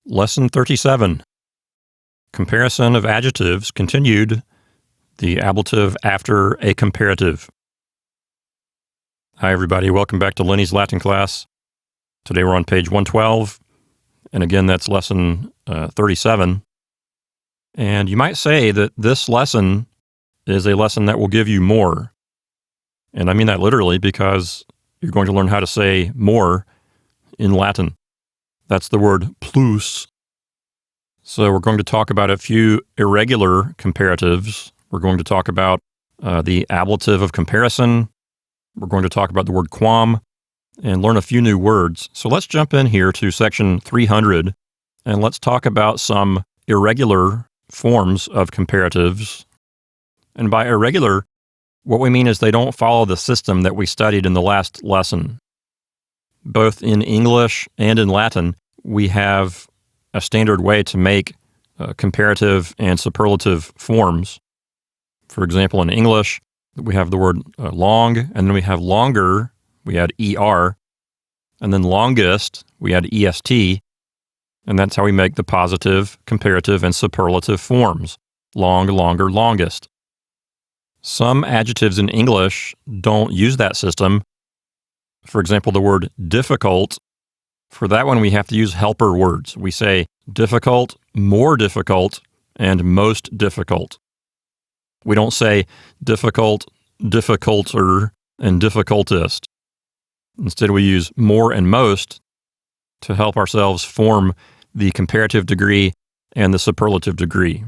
Lesson 37. Comparison of adjectives continued, the ablative after a comparative. Hi everybody, welcome back to Lenny's Latin class. Today we're on page 112, and again that's lesson 37. And you might say that this lesson is a lesson that will give you more. And I mean that literally because you're going to learn how to say more in Latin. That's the word plus. So we're going to talk about a few irregular comparatives. We're going to talk about the ablative of comparison. We're going to talk about the word quam and learn a few new words. So let's jump in here to section 300 and let's talk about some irregular forms of comparatives. And by irregular, what we mean is they don't follow the system that we studied in the last lesson. Both in English and in Latin, we have a standard way to make comparative and superlative forms. For example, in English, we have the word long, and then we have longer, we add er, and then longest, we add est, and that's how we make the positive, comparative, and superlative forms. Long, longer, longest. Some adjectives in English don't use that system. For example, the word difficult, for that one we have to use helper words. We say difficult, more difficult, and most difficult. We don't say difficult, difficulter, and difficultest. Instead, we use more and most to help ourselves form the comparative degree and the superlative degree.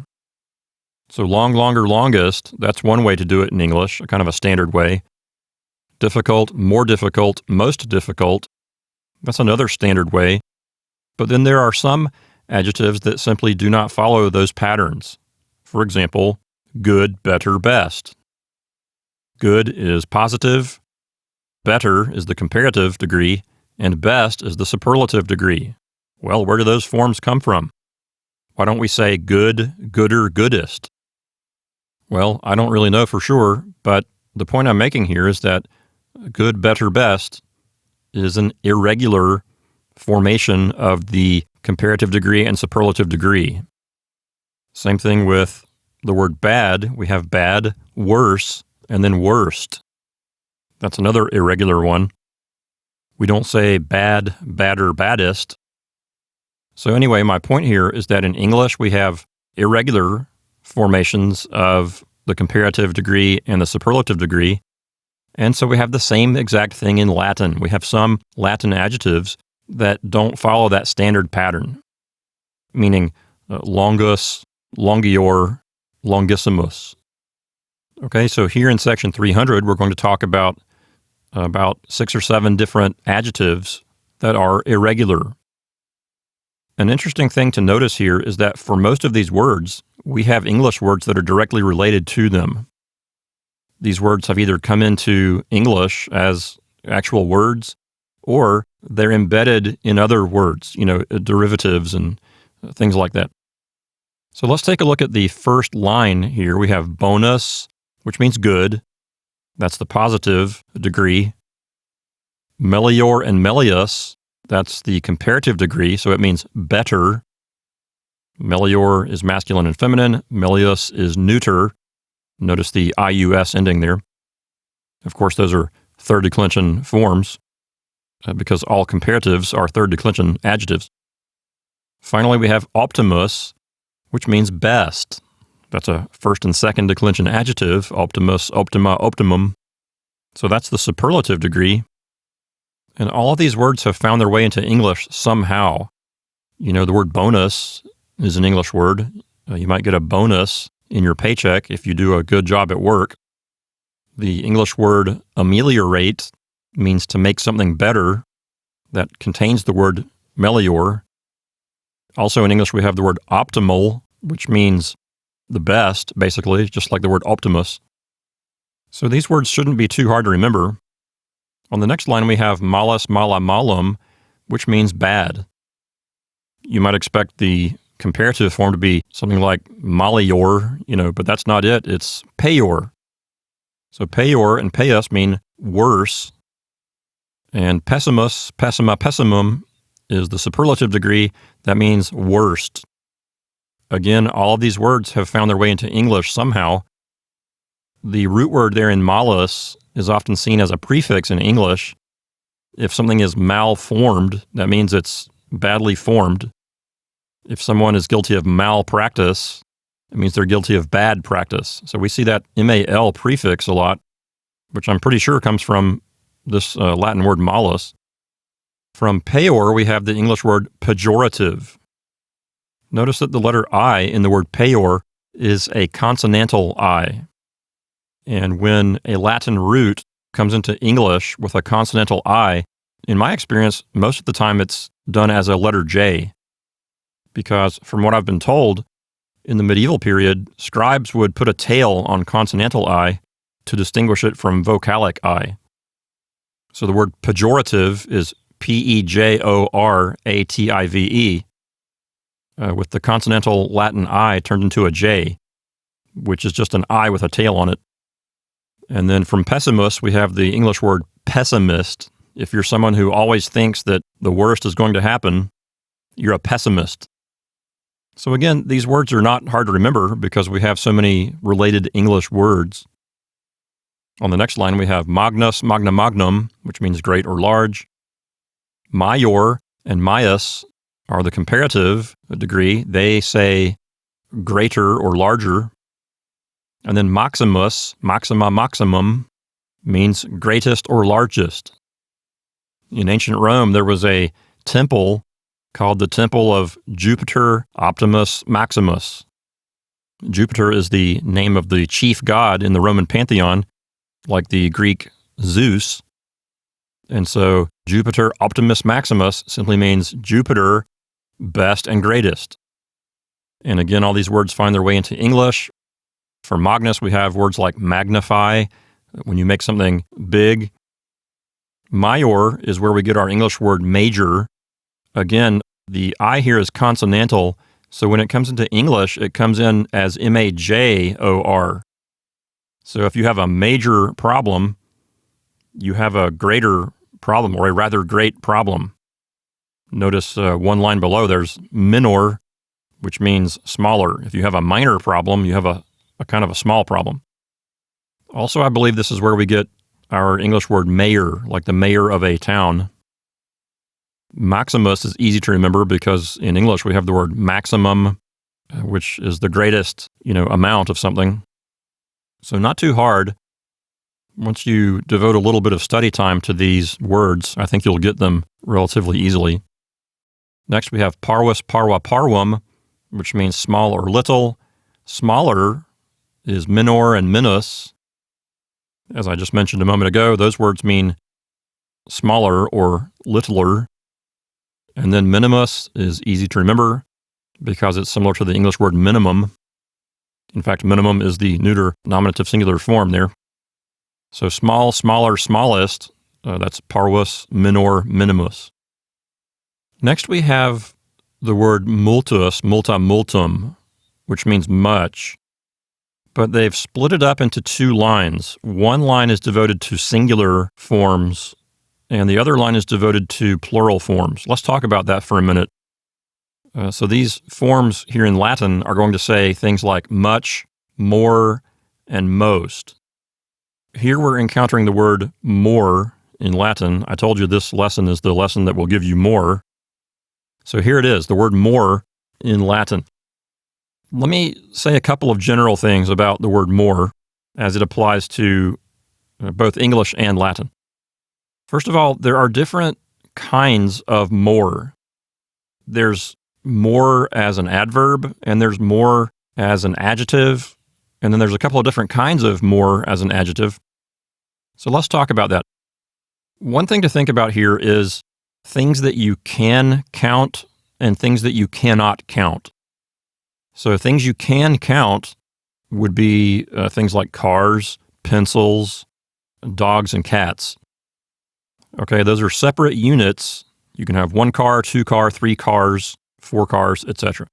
So long, longer, longest, that's one way to do it in English, kind of a standard way. Difficult, more difficult, most difficult, that's another standard way. But then there are some adjectives that simply do not follow those patterns. For example, good, better, best. Good is positive, better is the comparative degree, and best is the superlative degree. Well, where do those forms come from? Why don't we say good, gooder, goodest? Well, I don't really know for sure, but the point I'm making here is that good, better, best is an irregular formation of the comparative degree and superlative degree. Same thing with the word bad. We have bad, worse, and then worst. That's another irregular one. We don't say bad, badder, baddest. So anyway, my point here is that in English we have irregular formations of the comparative degree and the superlative degree. And so we have the same exact thing in Latin. We have some Latin adjectives that don't follow that standard pattern, meaning longus, longior, longissimus. Okay, so here in section 300, we're going to talk about 6 or 7 different adjectives that are irregular. An interesting thing to notice here is that for most of these words, we have English words that are directly related to them. These words have either come into English as actual words, or they're embedded in other words, derivatives and things like that. So let's take a look at the first line here. We have bonus, which means good. That's the positive degree. Melior and melius, that's the comparative degree, so it means better. Melior is masculine and feminine. Melius is neuter. Notice the ius ending there. Of course, those are third declension forms because all comparatives are third declension adjectives. Finally, we have optimus, which means best. That's a first and second declension adjective, optimus, optima, optimum. So that's the superlative degree. And all of these words have found their way into English somehow. The word bonus is an English word. You might get a bonus in your paycheck if you do a good job at work. The English word ameliorate means to make something better. That contains the word melior. Also in English we have the word optimal, which means the best, basically, just like the word optimus. So these words shouldn't be too hard to remember. On the next line we have malus, mala, malum, which means bad. You might expect the comparative form to be something like malior, but that's not it. It's peor. So peor and peius mean worse. And pessimus, pessima, pessimum is the superlative degree. That means worst. Again, all of these words have found their way into English somehow. The root word there in malus is often seen as a prefix in English. If something is malformed, that means it's badly formed. If someone is guilty of malpractice, it means they're guilty of bad practice. So we see that mal prefix a lot, which I'm pretty sure comes from this Latin word malus. From peor, we have the English word pejorative. Notice that the letter I in the word peor is a consonantal I. And when a Latin root comes into English with a consonantal I, in my experience, most of the time it's done as a letter J. Because from what I've been told, in the medieval period, scribes would put a tail on consonantal I to distinguish it from vocalic I. So the word pejorative is pejorative, with the consonantal Latin I turned into a J, which is just an I with a tail on it. And then from pessimus, we have the English word pessimist. If you're someone who always thinks that the worst is going to happen, you're a pessimist. So again, these words are not hard to remember because we have so many related English words. On the next line, we have magnus, magna magnum, which means great or large. Major and maius are the comparative degree. They say greater or larger. And then maximus, maxima, maximum, means greatest or largest. In ancient Rome, there was a temple called the Temple of Jupiter Optimus Maximus. Jupiter is the name of the chief god in the Roman pantheon, like the Greek Zeus. And so Jupiter Optimus Maximus simply means Jupiter, best and greatest. And again, all these words find their way into English. For Magnus, we have words like magnify, when you make something big. Major is where we get our English word major. Again, the I here is consonantal, so when it comes into English, it comes in as major. So if you have a major problem, you have a greater problem, or a rather great problem. Notice one line below, there's minor, which means smaller. If you have a minor problem, you have a kind of a small problem. Also, I believe this is where we get our English word mayor, like the mayor of a town. Maximus is easy to remember because in English we have the word maximum, which is the greatest, amount of something. So not too hard. Once you devote a little bit of study time to these words, I think you'll get them relatively easily. Next we have parvus, parva, parvum, which means small or little. Smaller is minor and minus. As I just mentioned a moment ago, those words mean smaller or littler. And then minimus is easy to remember because it's similar to the English word minimum. In fact, minimum is the neuter nominative singular form there. So small, smaller, smallest, that's parvus, minor, minimus. Next we have the word multus, multa, multum, which means much. But they've split it up into two lines. One line is devoted to singular forms, and the other line is devoted to plural forms. Let's talk about that for a minute. So these forms here in Latin are going to say things like much, more, and most. Here we're encountering the word more in Latin. I told you this lesson is the lesson that will give you more. So here it is, the word more in Latin. Let me say a couple of general things about the word more as it applies to both English and Latin. First of all, there are different kinds of more. There's more as an adverb, and there's more as an adjective, and then there's a couple of different kinds of more as an adjective. So let's talk about that. One thing to think about here is things that you can count and things that you cannot count. So things you can count would be things like cars, pencils, dogs, and cats. Okay, those are separate units. You can have 1 car, 2 car, 3 cars, 4 cars, etc.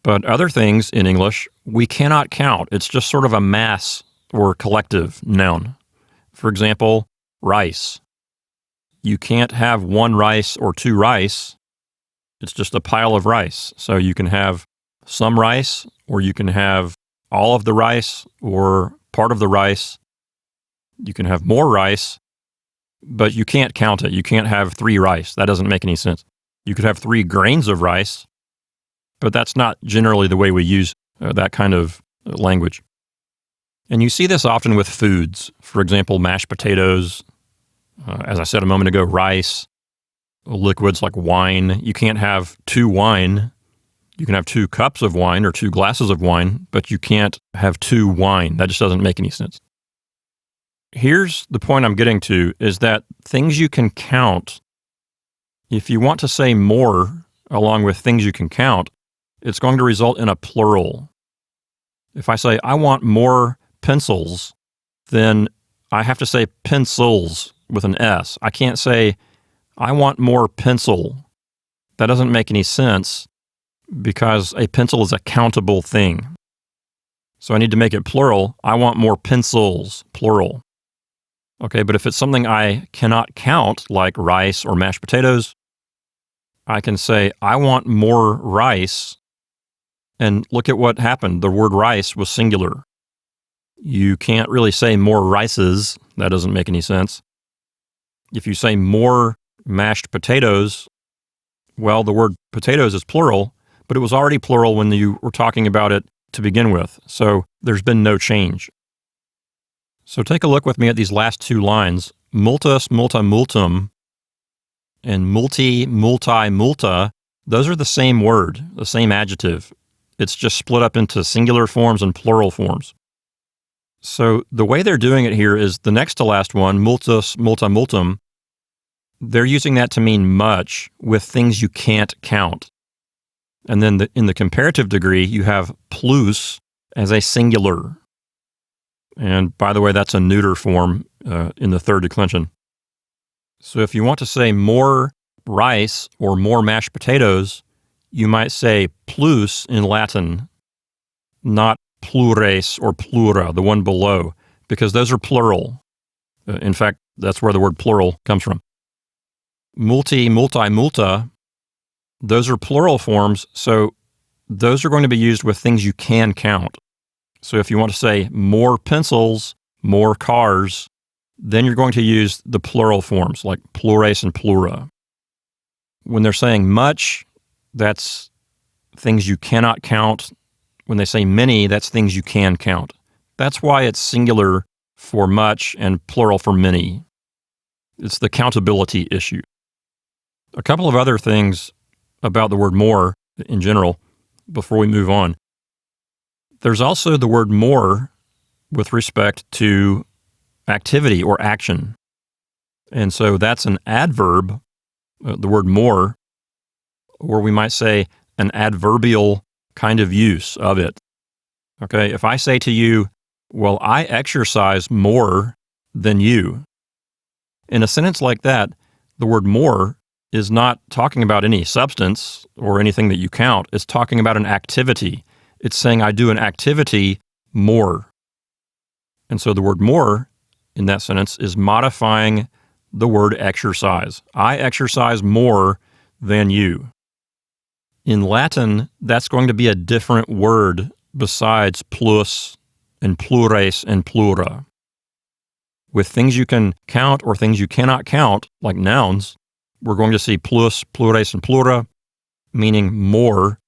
But other things in English, we cannot count. It's just sort of a mass or collective noun. For example, rice. You can't have 1 rice or 2 rice. It's just a pile of rice. So you can have some rice, or you can have all of the rice, or part of the rice. You can have more rice, but you can't count it. You can't have 3 rice. That doesn't make any sense. You could have 3 grains of rice, but that's not generally the way we use that kind of language. And you see this often with foods. For example, mashed potatoes, as I said a moment ago, rice, liquids like wine. You can't have 2 wine. You can have 2 cups of wine or 2 glasses of wine, but you can't have 2 wine. That just doesn't make any sense. Here's the point I'm getting to, is that things you can count, if you want to say more along with things you can count, it's going to result in a plural. If I say, I want more pencils, then I have to say pencils with an S. I can't say, I want more pencil. That doesn't make any sense because a pencil is a countable thing. So I need to make it plural. I want more pencils, plural. Okay, but if it's something I cannot count, like rice or mashed potatoes, I can say, I want more rice. And look at what happened. The word rice was singular. You can't really say more rices. That doesn't make any sense. If you say more mashed potatoes, well, the word potatoes is plural, but it was already plural when you were talking about it to begin with. So there's been no change. So take a look with me at these last 2 lines. Multus, multa, multum, and multi, multi, multa. Those are the same word, the same adjective. It's just split up into singular forms and plural forms. So the way they're doing it here is the next to last one, multus, multa, multum, they're using that to mean much with things you can't count. And then in the comparative degree, you have plus as a singular. And by the way, that's a neuter form in the third declension. So if you want to say more rice or more mashed potatoes, you might say plus in Latin, not plures or plura, the one below, because those are plural. In fact, that's where the word plural comes from. Multi, multi, multa, those are plural forms, so those are going to be used with things you can count. So if you want to say more pencils, more cars, then you're going to use the plural forms like plures and plura. When they're saying much, that's things you cannot count. When they say many, that's things you can count. That's why it's singular for much and plural for many. It's the countability issue. A couple of other things about the word more in general before we move on. There's also the word more with respect to activity or action. And so that's an adverb, the word more, or we might say an adverbial kind of use of it. Okay, if I say to you, well, I exercise more than you. In a sentence like that, the word more is not talking about any substance or anything that you count. It's talking about an activity. It's saying I do an activity more. And so the word more in that sentence is modifying the word exercise. I exercise more than you. In Latin, that's going to be a different word besides plus and plures and plura. With things you can count or things you cannot count, like nouns, we're going to see plus, plures, and plura, meaning more.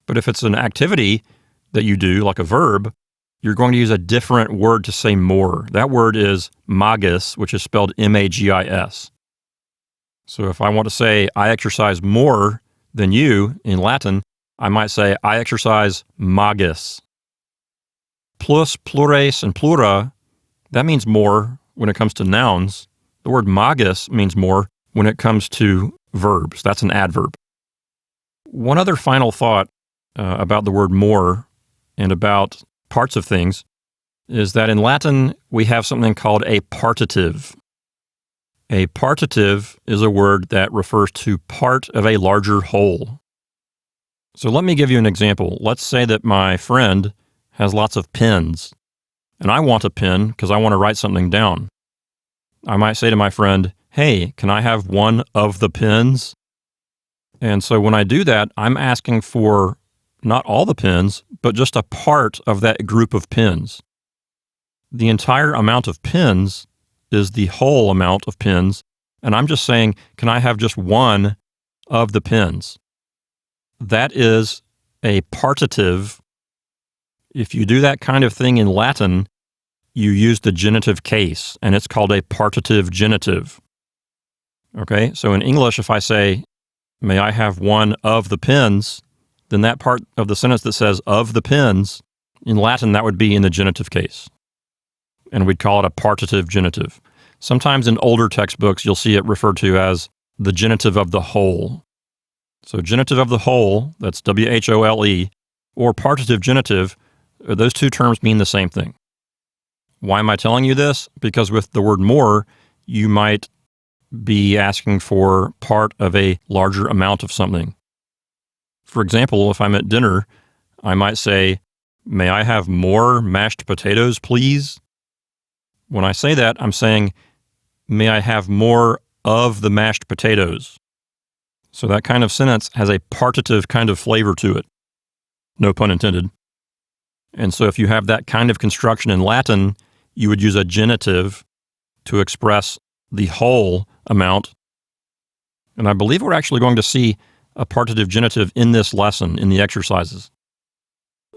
But if it's an activity that you do, like a verb, you're going to use a different word to say more. That word is magis, which is spelled M-A-G-I-S. So if I want to say I exercise more than you in Latin, I might say I exercise magis. Plus, plures, and plura, that means more when it comes to nouns. The word magis means more when it comes to verbs. That's an adverb. One other final thought about the word more and about parts of things is that in Latin, we have something called a partitive. A partitive is a word that refers to part of a larger whole. So let me give you an example. Let's say that my friend has lots of pens, and I want a pen because I want to write something down. I might say to my friend, hey, can I have one of the pens? And so when I do that, I'm asking for not all the pins, but just a part of that group of pins. The entire amount of pins is the whole amount of pins, and I'm just saying, can I have just one of the pins? That is a partitive. If you do that kind of thing in Latin, you use the genitive case, and it's called a partitive genitive. Okay, so in English, if I say, may I have one of the pins, then that part of the sentence that says of the pins, in Latin, that would be in the genitive case. And we'd call it a partitive genitive. Sometimes in older textbooks, you'll see it referred to as the genitive of the whole. So genitive of the whole, that's W-H-O-L-E, or partitive genitive, those two terms mean the same thing. Why am I telling you this? Because with the word more, you might be asking for part of a larger amount of something. For example, if I'm at dinner, I might say, may I have more mashed potatoes, please? When I say that, I'm saying, may I have more of the mashed potatoes? So that kind of sentence has a partitive kind of flavor to it. No pun intended. And so if you have that kind of construction in Latin, you would use a genitive to express the whole amount. And I believe we're actually going to see a partitive genitive in this lesson, in the exercises.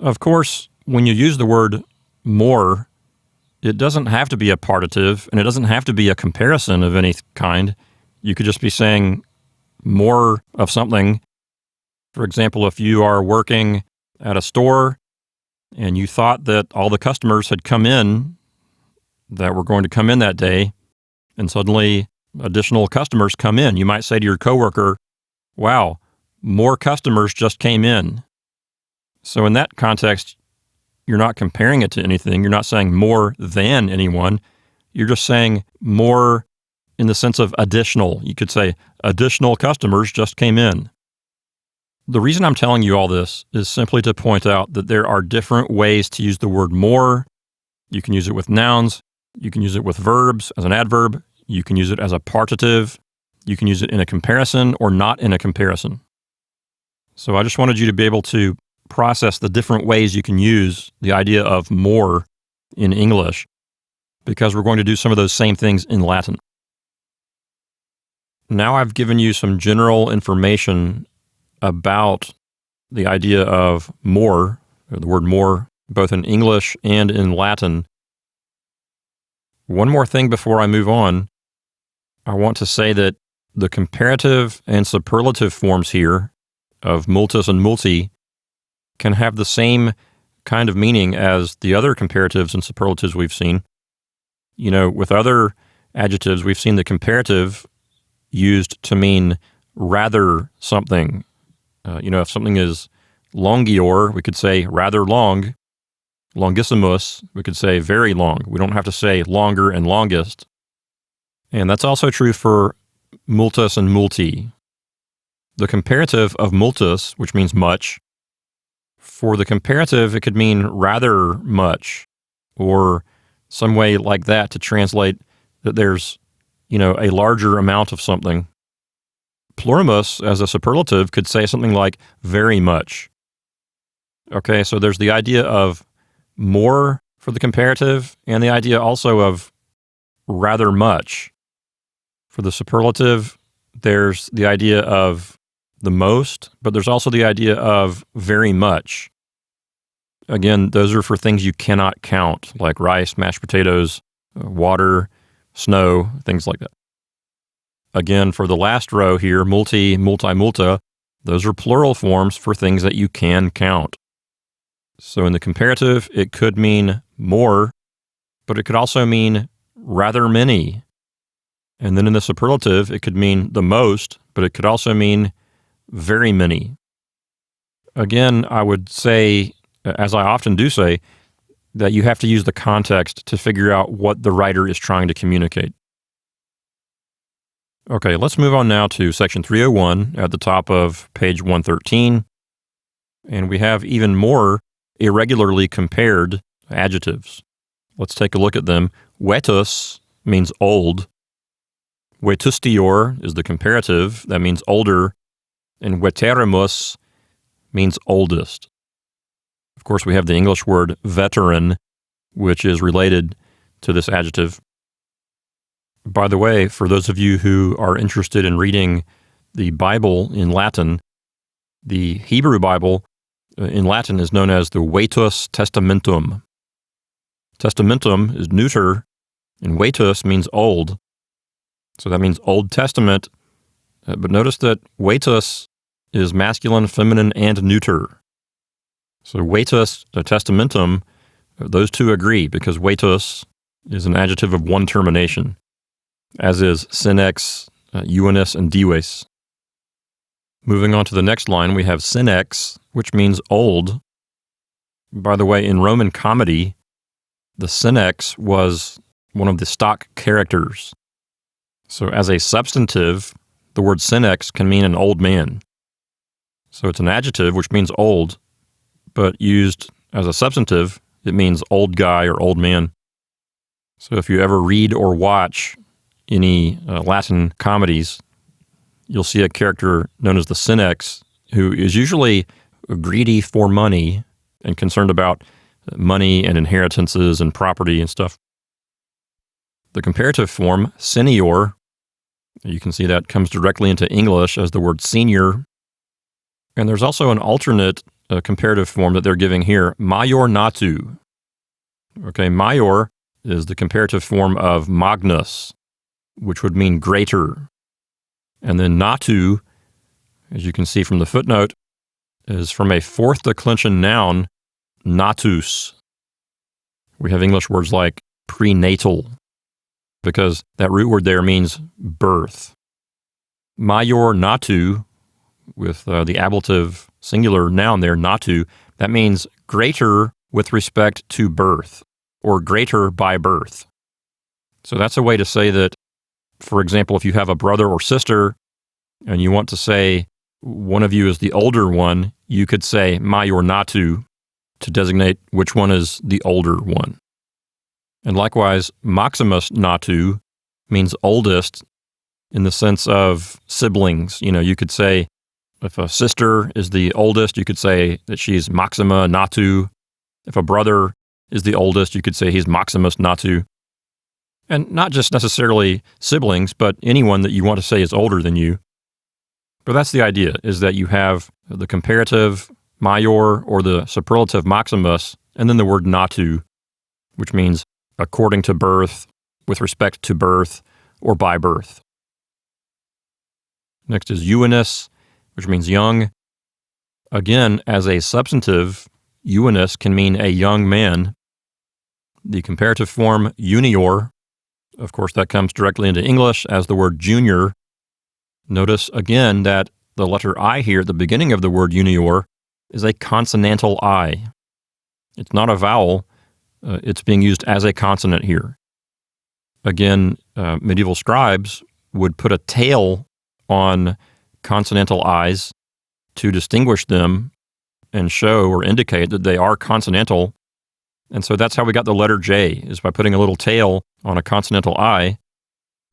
Of course, when you use the word more, it doesn't have to be a partitive, and it doesn't have to be a comparison of any kind. You could just be saying more of something. For example, if you are working at a store and you thought that all the customers had come in that were going to come in that day, and suddenly additional customers come in, you might say to your coworker, wow, more customers just came in. So in that context, you're not comparing it to anything. You're not saying more than anyone. You're just saying more in the sense of additional. You could say additional customers just came in. The reason I'm telling you all this is simply to point out that there are different ways to use the word more. You can use it with nouns. You can use it with verbs as an adverb. You can use it as a partitive. You can use it in a comparison or not in a comparison. So I just wanted you to be able to process the different ways you can use the idea of more in English, because we're going to do some of those same things in Latin. Now I've given you some general information about the idea of more, or the word more, both in English and in Latin. One more thing before I move on. I want to say that the comparative and superlative forms here of multus and multi can have the same kind of meaning as the other comparatives and superlatives we've seen. You know, with other adjectives, we've seen the comparative used to mean rather something. If something is longior, we could say rather long. Longissimus, we could say very long. We don't have to say longer and longest. And that's also true for multus and multi. The comparative of multus, which means much, for the comparative, it could mean rather much, or some way like that to translate that there's, a larger amount of something. Plurimus, as a superlative, could say something like very much. Okay, so there's the idea of more for the comparative, and the idea also of rather much. For the superlative, there's the idea of the most, but there's also the idea of very much. Again, those are for things you cannot count, like rice, mashed potatoes, water, snow, things like that. Again, for the last row here, multi, multi, multa, those are plural forms for things that you can count. So in the comparative, it could mean more, but it could also mean rather many. And then in the superlative, it could mean the most, but it could also mean very many. Again, I would say, as I often do say, that you have to use the context to figure out what the writer is trying to communicate. Okay, let's move on now to section 301 at the top of page 113. And we have even more irregularly compared adjectives. Let's take a look at them. Vetus means old. Vetustior is the comparative. That means older. and veterimus means oldest. Of course, we have the English word veteran, which is related to this adjective. By the way, for those of you who are interested in reading the Bible in Latin, the Hebrew Bible in Latin is known as the Vetus Testamentum. Testamentum is neuter, and Vetus means old. So that means Old Testament. But notice that Vetus is masculine, feminine, and neuter. So Vetus Testamentum, those two agree because Vetus is an adjective of one termination, as is senex, euenus, and dives. Moving on to the next line, we have senex, which means old. By the way, in Roman comedy, the senex was one of the stock characters. So as a substantive, the word senex can mean an old man. So it's an adjective, which means old, but used as a substantive, it means old guy or old man. So if you ever read or watch any Latin comedies, you'll see a character known as the senex, who is usually greedy for money and concerned about money and inheritances and property and stuff. The comparative form, senior, you can see that comes directly into English as the word senior. And there's also an alternate comparative form that they're giving here, major natu. Okay, major is the comparative form of magnus, which would mean greater. And then natu, as you can see from the footnote, is from a fourth declension noun, natus. We have English words like prenatal, because that root word there means birth. Major natu, with the ablative singular noun there, natu, that means greater with respect to birth, or greater by birth. So that's a way to say that, for example, if you have a brother or sister and you want to say one of you is the older one, you could say major natu to designate which one is the older one. And likewise, maximus natu means oldest in the sense of siblings. You know, you could say if a sister is the oldest, you could say that she's maxima natu. If a brother is the oldest, you could say he's maximus natu. And not just necessarily siblings, but anyone that you want to say is older than you. But that's the idea, is that you have the comparative major or the superlative maximus, and then the word natu, which means according to birth, with respect to birth, or by birth. Next is euenus, which means young. Again, as a substantive, euenus can mean a young man. The comparative form junior, of course, that comes directly into English as the word junior. Notice again that the letter I here at the beginning of the word junior is a consonantal I. It's not a vowel. It's being used as a consonant here. Again, medieval scribes would put a tail on consonantal I's to distinguish them and show or indicate that they are consonantal. And so that's how we got the letter J, is by putting a little tail on a consonantal I.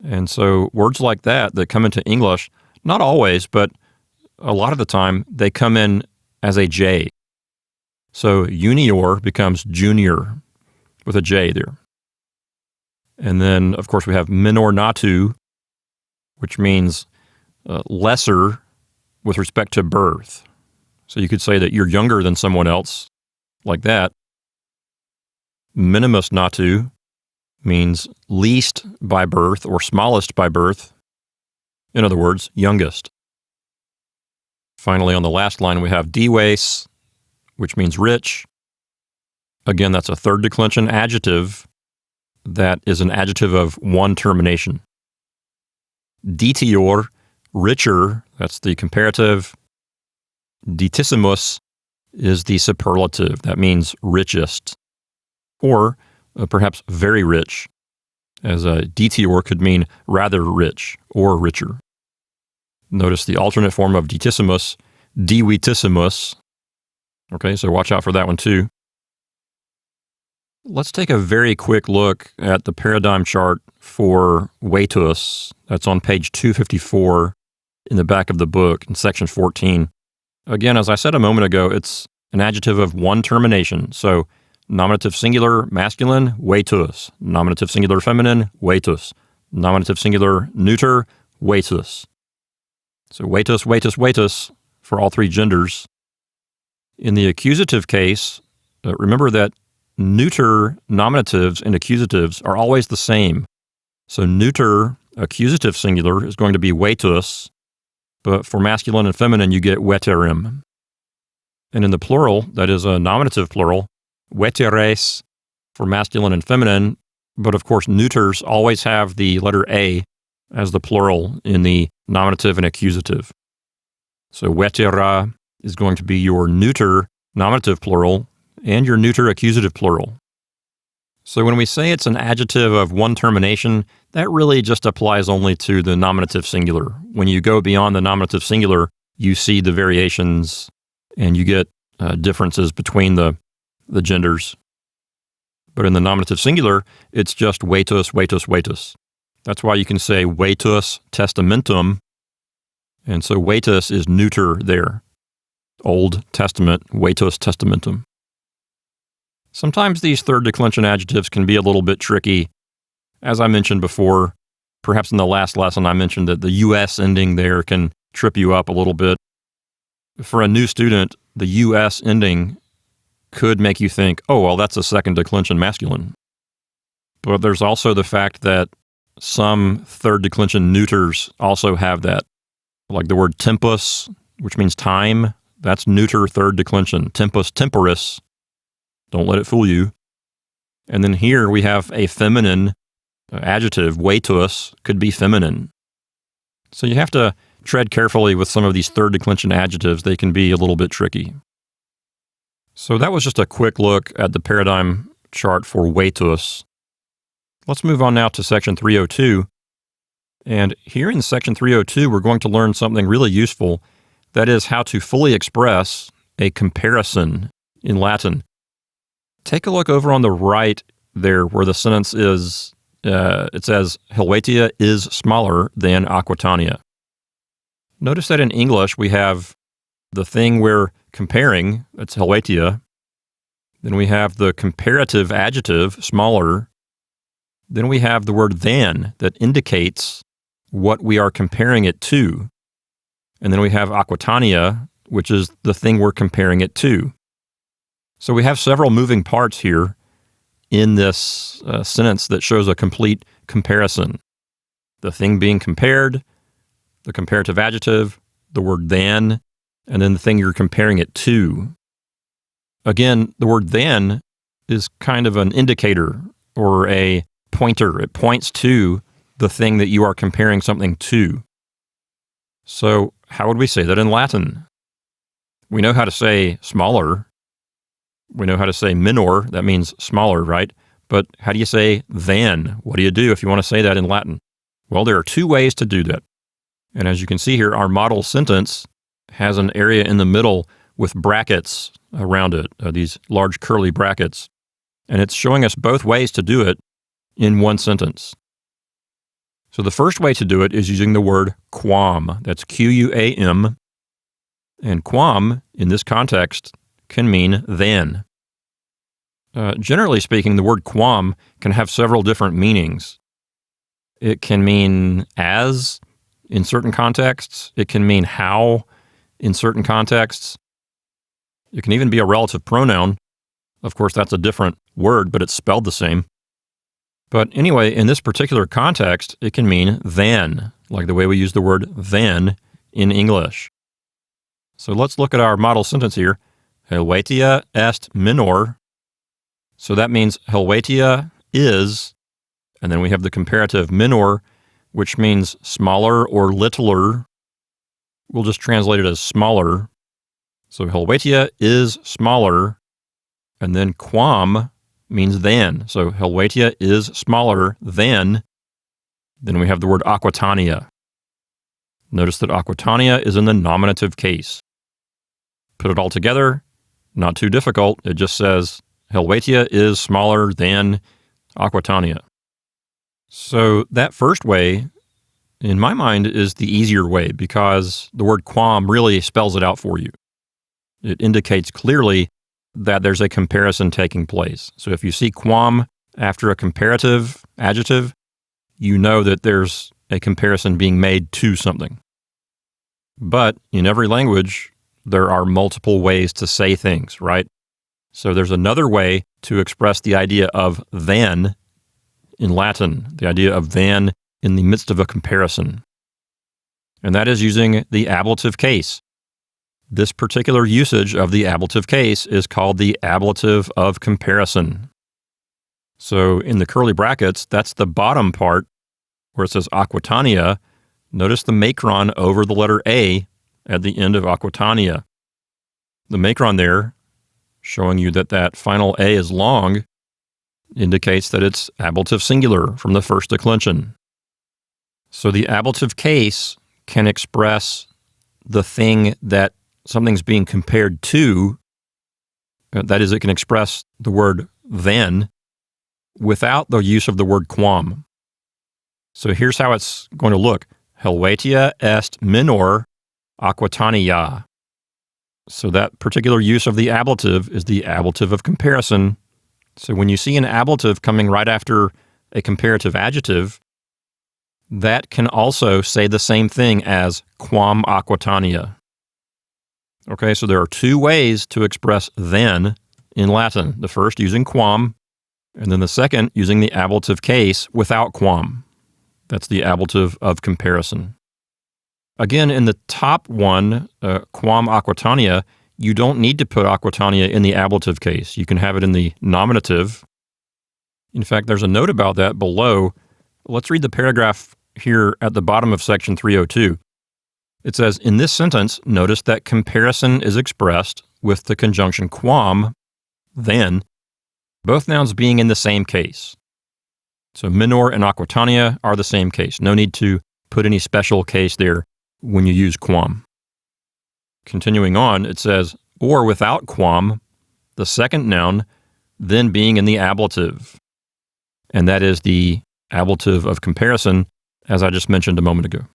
And so words like that come into English, not always, but a lot of the time, they come in as a J. So junior becomes junior with a J there. And then, of course, we have minor natu, which means lesser with respect to birth. So you could say that you're younger than someone else, like that. Minimus natu means least by birth or smallest by birth. In other words, youngest. Finally, on the last line, we have dives, which means rich. Again, that's a third declension adjective that is an adjective of one termination. Ditior, richer, that's the comparative. Ditissimus is the superlative. That means richest, or perhaps very rich, as a ditior could mean rather rich or richer. Notice the alternate form of ditissimus, divitissimus. Okay, so watch out for that one too. Let's take a very quick look at the paradigm chart for vetus. That's on page 254 in the back of the book in section 14. Again, as I said a moment ago, it's an adjective of one termination. So nominative singular masculine, vetus. Nominative singular feminine, vetus. Nominative singular neuter, vetus. So vetus, vetus, vetus for all three genders. In the accusative case, remember that neuter nominatives and accusatives are always the same. So neuter accusative singular is going to be vetus, but for masculine and feminine, you get veterim. And in the plural, that is a nominative plural, veteres for masculine and feminine, but of course, neuters always have the letter A as the plural in the nominative and accusative. So vetera is going to be your neuter nominative plural and your neuter accusative plural. So when we say it's an adjective of one termination, that really just applies only to the nominative singular. When you go beyond the nominative singular, you see the variations and you get differences between the genders. But in the nominative singular, it's just vetus, vetus, vetus. That's why you can say vetus testamentum. And so vetus is neuter there. Old Testament, vetus testamentum. Sometimes these third declension adjectives can be a little bit tricky. As I mentioned before, perhaps in the last lesson, I mentioned that the US ending there can trip you up a little bit. For a new student, the US ending could make you think, oh, well, that's a second declension masculine. But there's also the fact that some third declension neuters also have that. Like the word tempus, which means time, that's neuter third declension. Tempus temporis. Don't let it fool you. And then here we have a feminine adjective, vetus, could be feminine. So you have to tread carefully with some of these third declension adjectives. They can be a little bit tricky. So that was just a quick look at the paradigm chart for vetus. Let's move on now to section 302. And here in section 302, we're going to learn something really useful. That is how to fully express a comparison in Latin. Take a look over on the right there where the sentence is, it says, Helvetia is smaller than Aquitania. Notice that in English we have the thing we're comparing, that's Helvetia. Then we have the comparative adjective, smaller. Then we have the word than that indicates what we are comparing it to. And then we have Aquitania, which is the thing we're comparing it to. So we have several moving parts here in this sentence that shows a complete comparison. The thing being compared, the comparative adjective, the word than, and then the thing you're comparing it to. Again, the word than is kind of an indicator or a pointer. It points to the thing that you are comparing something to. So how would we say that in Latin? We know how to say smaller. We know how to say minor, that means smaller, right? But how do you say than? What do you do if you want to say that in Latin? Well, there are two ways to do that. And as you can see here, our model sentence has an area in the middle with brackets around it, these large curly brackets. And it's showing us both ways to do it in one sentence. So the first way to do it is using the word quam. That's Q-U-A-M. And quam, in this context, can mean than. Generally speaking, the word quam can have several different meanings. It can mean as in certain contexts. It can mean how in certain contexts. It can even be a relative pronoun. Of course, that's a different word, but it's spelled the same. But anyway, in this particular context, it can mean than, like the way we use the word than in English. So let's look at our model sentence here. Helvetia est minor. So that means Helvetia is, and then we have the comparative minor, which means smaller or littler. We'll just translate it as smaller. So Helvetia is smaller, and then quam means than. So Helvetia is smaller than. Then we have the word Aquitania. Notice that Aquitania is in the nominative case. Put it all together, not too difficult. It just says Helvetia is smaller than Aquitania. So that first way in my mind, is the easier way because the word quam really spells it out for you. It indicates clearly that there's a comparison taking place. So if you see quam after a comparative adjective, you know that there's a comparison being made to something. But in every language, there are multiple ways to say things, right? So there's another way to express the idea of than in Latin, the idea of than in the midst of a comparison. And that is using the ablative case. This particular usage of the ablative case is called the ablative of comparison. So in the curly brackets, that's the bottom part where it says Aquitania. Notice the macron over the letter A at the end of Aquitania. The macron there, showing you that that final A is long, indicates that it's ablative singular from the first declension. So the ablative case can express the thing that something's being compared to. That is, it can express the word than without the use of the word quam. So here's how it's going to look. Helvetia est minor Aquitania. So that particular use of the ablative is the ablative of comparison. So when you see an ablative coming right after a comparative adjective, that can also say the same thing as quam Aquitania. Okay, so there are two ways to express then in Latin. The first using quam, and then the second using the ablative case without quam. That's the ablative of comparison. Again, in the top one, quam Aquitania, you don't need to put Aquitania in the ablative case. You can have it in the nominative. In fact, there's a note about that below. Let's read the paragraph here at the bottom of section 302. It says, in this sentence, notice that comparison is expressed with the conjunction quam, then, both nouns being in the same case. So minor and Aquitania are the same case. No need to put any special case there when you use quam. Continuing on, it says, or without quam, the second noun then being in the ablative. And that is the ablative of comparison, as I just mentioned a moment ago.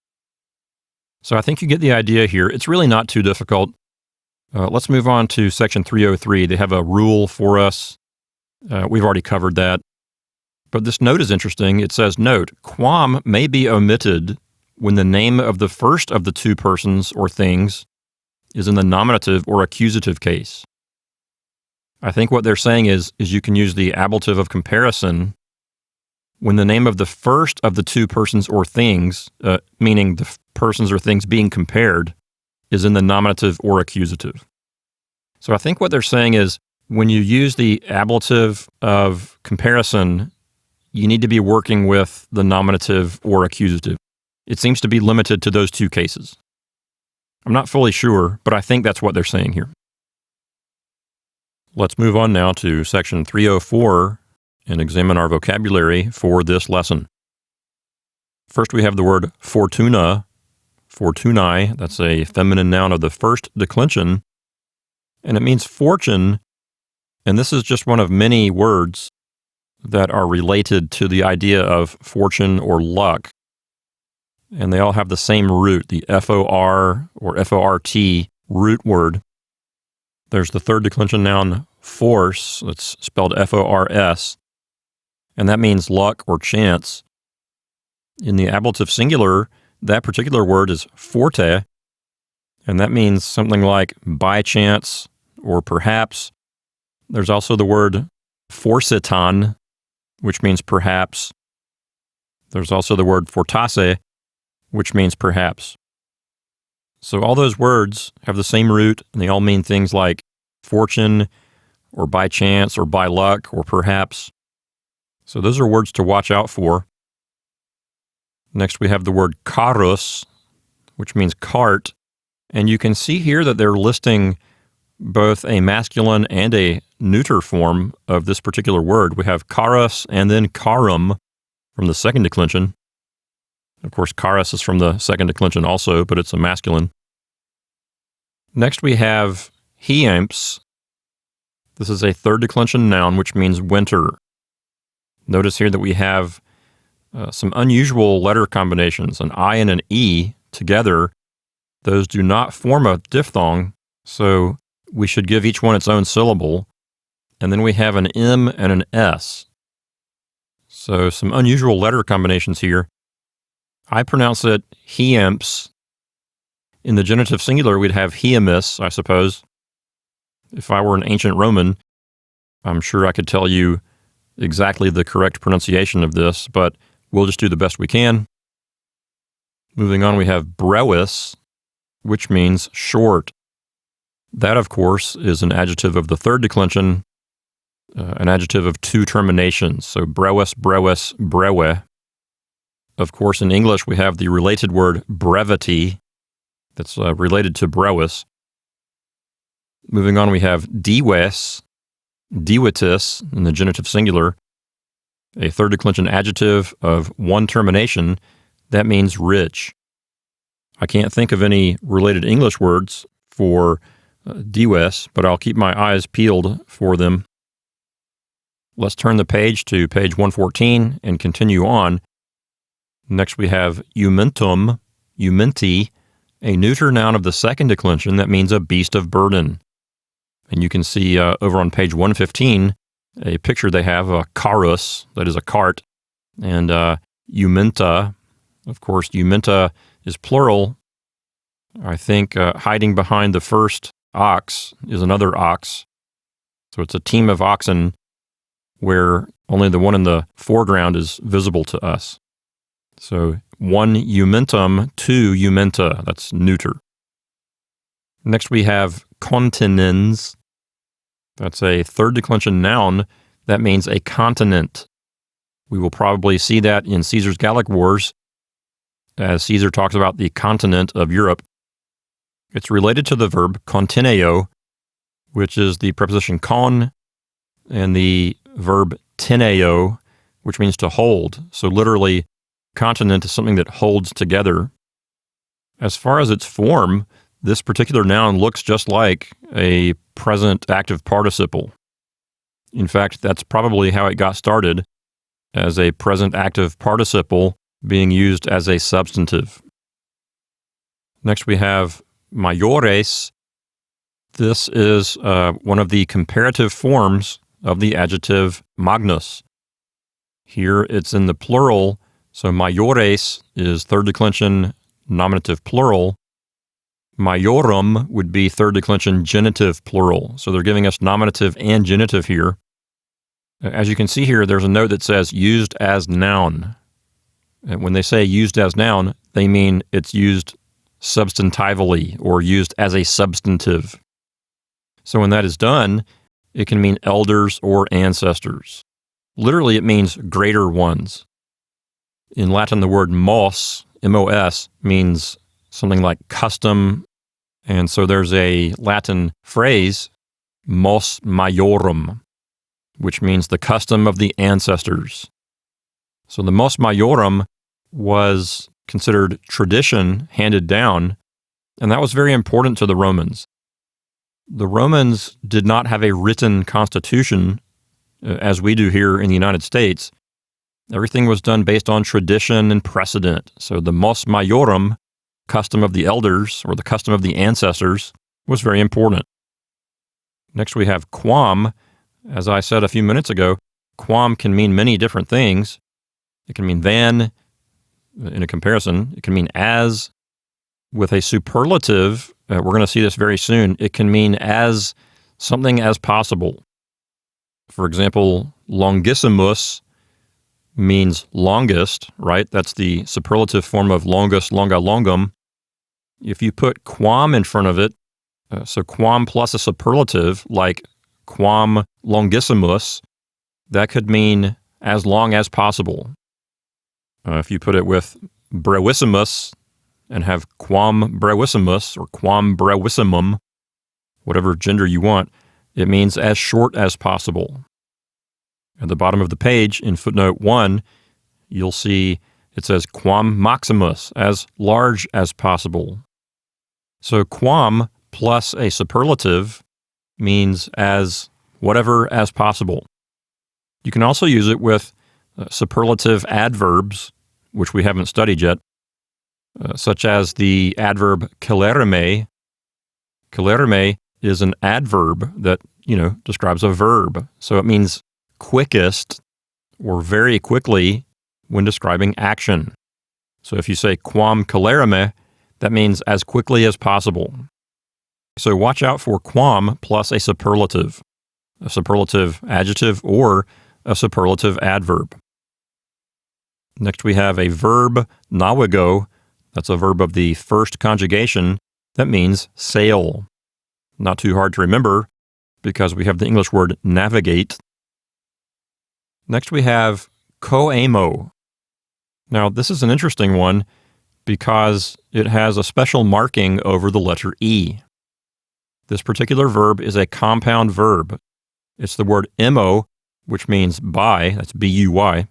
So I think you get the idea here. It's really not too difficult. Let's move on to section 303. They have a rule for us. We've already covered that. But this note is interesting. It says, note, quam may be omitted when the name of the first of the two persons or things is in the nominative or accusative case. I think what they're saying is you can use the ablative of comparison when the name of the first of the two persons or things, meaning the persons or things being compared, is in the nominative or accusative. So I think what they're saying is when you use the ablative of comparison, you need to be working with the nominative or accusative. It seems to be limited to those two cases. I'm not fully sure, but I think that's what they're saying here. Let's move on now to section 304 and examine our vocabulary for this lesson. First, we have the word fortuna, fortunae. That's a feminine noun of the first declension, and it means fortune, and this is just one of many words that are related to the idea of fortune or luck. And they all have the same root, the F-O-R or F-O-R-T root word. There's the third declension noun force, it's spelled F-O-R-S, and that means luck or chance. In the ablative singular, that particular word is forte, and that means something like by chance or perhaps. There's also the word forsitan, which means perhaps. There's also the word fortasse, which means perhaps. So all those words have the same root, and they all mean things like fortune, or by chance, or by luck, or perhaps. So those are words to watch out for. Next, we have the word carus, which means cart. And you can see here that they're listing both a masculine and a neuter form of this particular word. We have carus and then carum from the second declension. Of course, carus is from the second declension also, but it's a masculine. Next, we have hiemps. This is a third declension noun, which means winter. Notice here that we have some unusual letter combinations, an I and an E together. Those do not form a diphthong, so we should give each one its own syllable. And then we have an M and an S. So some unusual letter combinations here. I pronounce it heamps. In the genitive singular, we'd have heamus, I suppose. If I were an ancient Roman, I'm sure I could tell you exactly the correct pronunciation of this, but we'll just do the best we can. Moving on, we have brevis, which means short. That, of course, is an adjective of the third declension, an adjective of two terminations. So brevis, brevis, brewe. Of course, in English, we have the related word brevity that's related to brevis. Moving on, we have dives, divitis in the genitive singular, a third declension adjective of one termination. That means rich. I can't think of any related English words for dives, but I'll keep my eyes peeled for them. Let's turn the page to page 114 and continue on. Next we have eumentum, eumenti, a neuter noun of the second declension that means a beast of burden. And you can see over on page 115 a picture they have, a carus, that is a cart, and eumenta. Of course, eumenta is plural. I think hiding behind the first ox is another ox. So it's a team of oxen where only the one in the foreground is visible to us. So one eumentum, two eumenta, that's neuter. Next we have continens. That's a third declension noun. That means a continent. We will probably see that in Caesar's Gallic Wars, as Caesar talks about the continent of Europe. It's related to the verb contineo, which is the preposition con, and the verb teneo, which means to hold. So literally, continent is something that holds together. As far as its form, this particular noun looks just like a present active participle. In fact, that's probably how it got started, as a present active participle being used as a substantive. Next we have maiores. This is one of the comparative forms of the adjective magnus. Here it's in the plural, so maiores is third declension nominative plural. Maiorum would be third declension genitive plural. So they're giving us nominative and genitive here. As you can see here, there's a note that says used as noun. And when they say used as noun, they mean it's used substantively or used as a substantive. So when that is done, it can mean elders or ancestors. Literally, it means greater ones. In Latin, the word mos, M-O-S, means something like custom. And so there's a Latin phrase, mos maiorum, which means the custom of the ancestors. So the mos maiorum was considered tradition handed down, and that was very important to the Romans. The Romans did not have a written constitution as we do here in the United States. Everything was done based on tradition and precedent. So the mos maiorum, custom of the elders or the custom of the ancestors, was very important. Next we have quam. As I said a few minutes ago, quam can mean many different things. It can mean than, in a comparison. It can mean as. With a superlative, we're going to see this very soon, it can mean as something as possible. For example, longissimus means longest, right? That's the superlative form of longus, longa, longum. If you put quam in front of it, so quam plus a superlative, like quam longissimus, that could mean as long as possible. If you put it with brevissimus and have quam brevissimus or quam brevissimum, whatever gender you want, it means as short as possible. At the bottom of the page, in footnote 1, you'll see it says quam maximus, as large as possible. So quam plus a superlative means as whatever as possible. You can also use it with superlative adverbs, which we haven't studied yet, such as the adverb celerime. Celerime is an adverb that, describes a verb. So it means quickest or very quickly when describing action. So if you say quam celerime, that means as quickly as possible. So watch out for quam plus a superlative adjective, or a superlative adverb. Next we have a verb nawigo. That's a verb of the first conjugation. That means sail. Not too hard to remember because we have the English word navigate. Next we have koemo. Now this is an interesting one because it has a special marking over the letter E. This particular verb is a compound verb. It's the word emo, which means by, that's B-U-Y.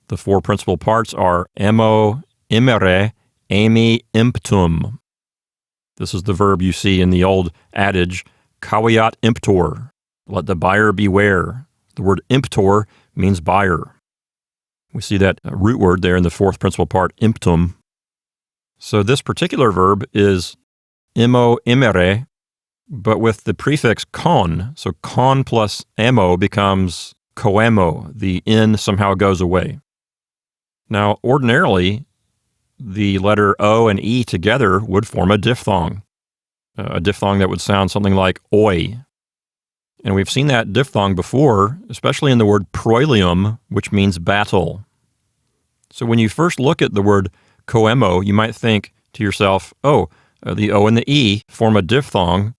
The four principal parts are emo, imere, emi, imptum. This is the verb you see in the old adage, caveat imptor, let the buyer beware. The word imptor means buyer. We see that root word there in the fourth principal part, imptum. So this particular verb is emo, imere, but with the prefix con. So con plus emo becomes coemo. The N somehow goes away. Now, ordinarily, the letter O and E together would form a diphthong that would sound something like oi. And we've seen that diphthong before, especially in the word proilium, which means battle. So when you first look at the word coemo, you might think to yourself, the O and the E form a diphthong,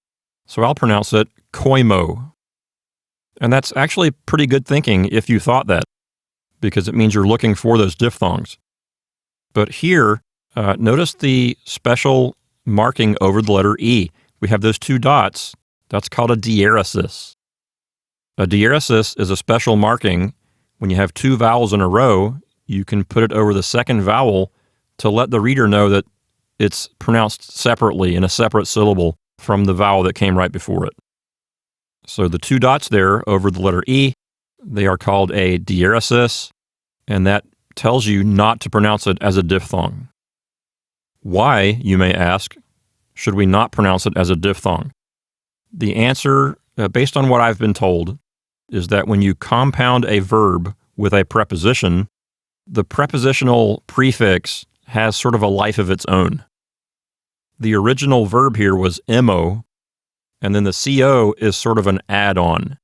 so I'll pronounce it koimo. And that's actually pretty good thinking if you thought that, because it means you're looking for those diphthongs. But here, notice the special marking over the letter E. We have those two dots. That's called a diaeresis. A diaeresis is a special marking. When you have two vowels in a row, you can put it over the second vowel to let the reader know that it's pronounced separately in a separate syllable from the vowel that came right before it. So the two dots there over the letter E, they are called a diaeresis, and that tells you not to pronounce it as a diphthong. Why, you may ask, should we not pronounce it as a diphthong? The answer, based on what I've been told, is that when you compound a verb with a preposition, the prepositional prefix has sort of a life of its own. The original verb here was emo, and then the CO is sort of an add-on.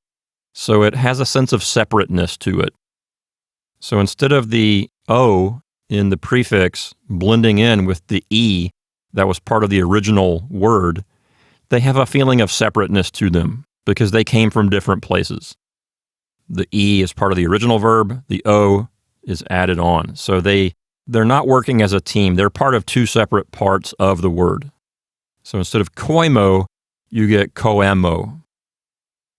So it has a sense of separateness to it. So instead of the O in the prefix blending in with the E that was part of the original word, they have a feeling of separateness to them because they came from different places. The E is part of the original verb, the O is added on. So they're not working as a team. They're part of two separate parts of the word. So instead of koimo, you get koemo.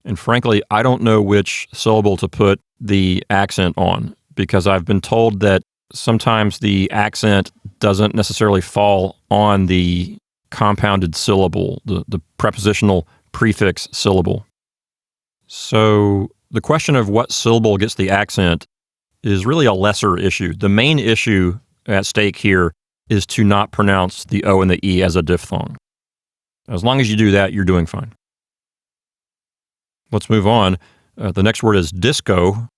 And frankly, I don't know which syllable to put the accent on, because I've been told that sometimes the accent doesn't necessarily fall on the compounded syllable, the prepositional prefix syllable. So the question of what syllable gets the accent is really a lesser issue. The main issue at stake here is to not pronounce the O and the E as a diphthong. As long as you do that, you're doing fine. Let's move on. The next word is disco.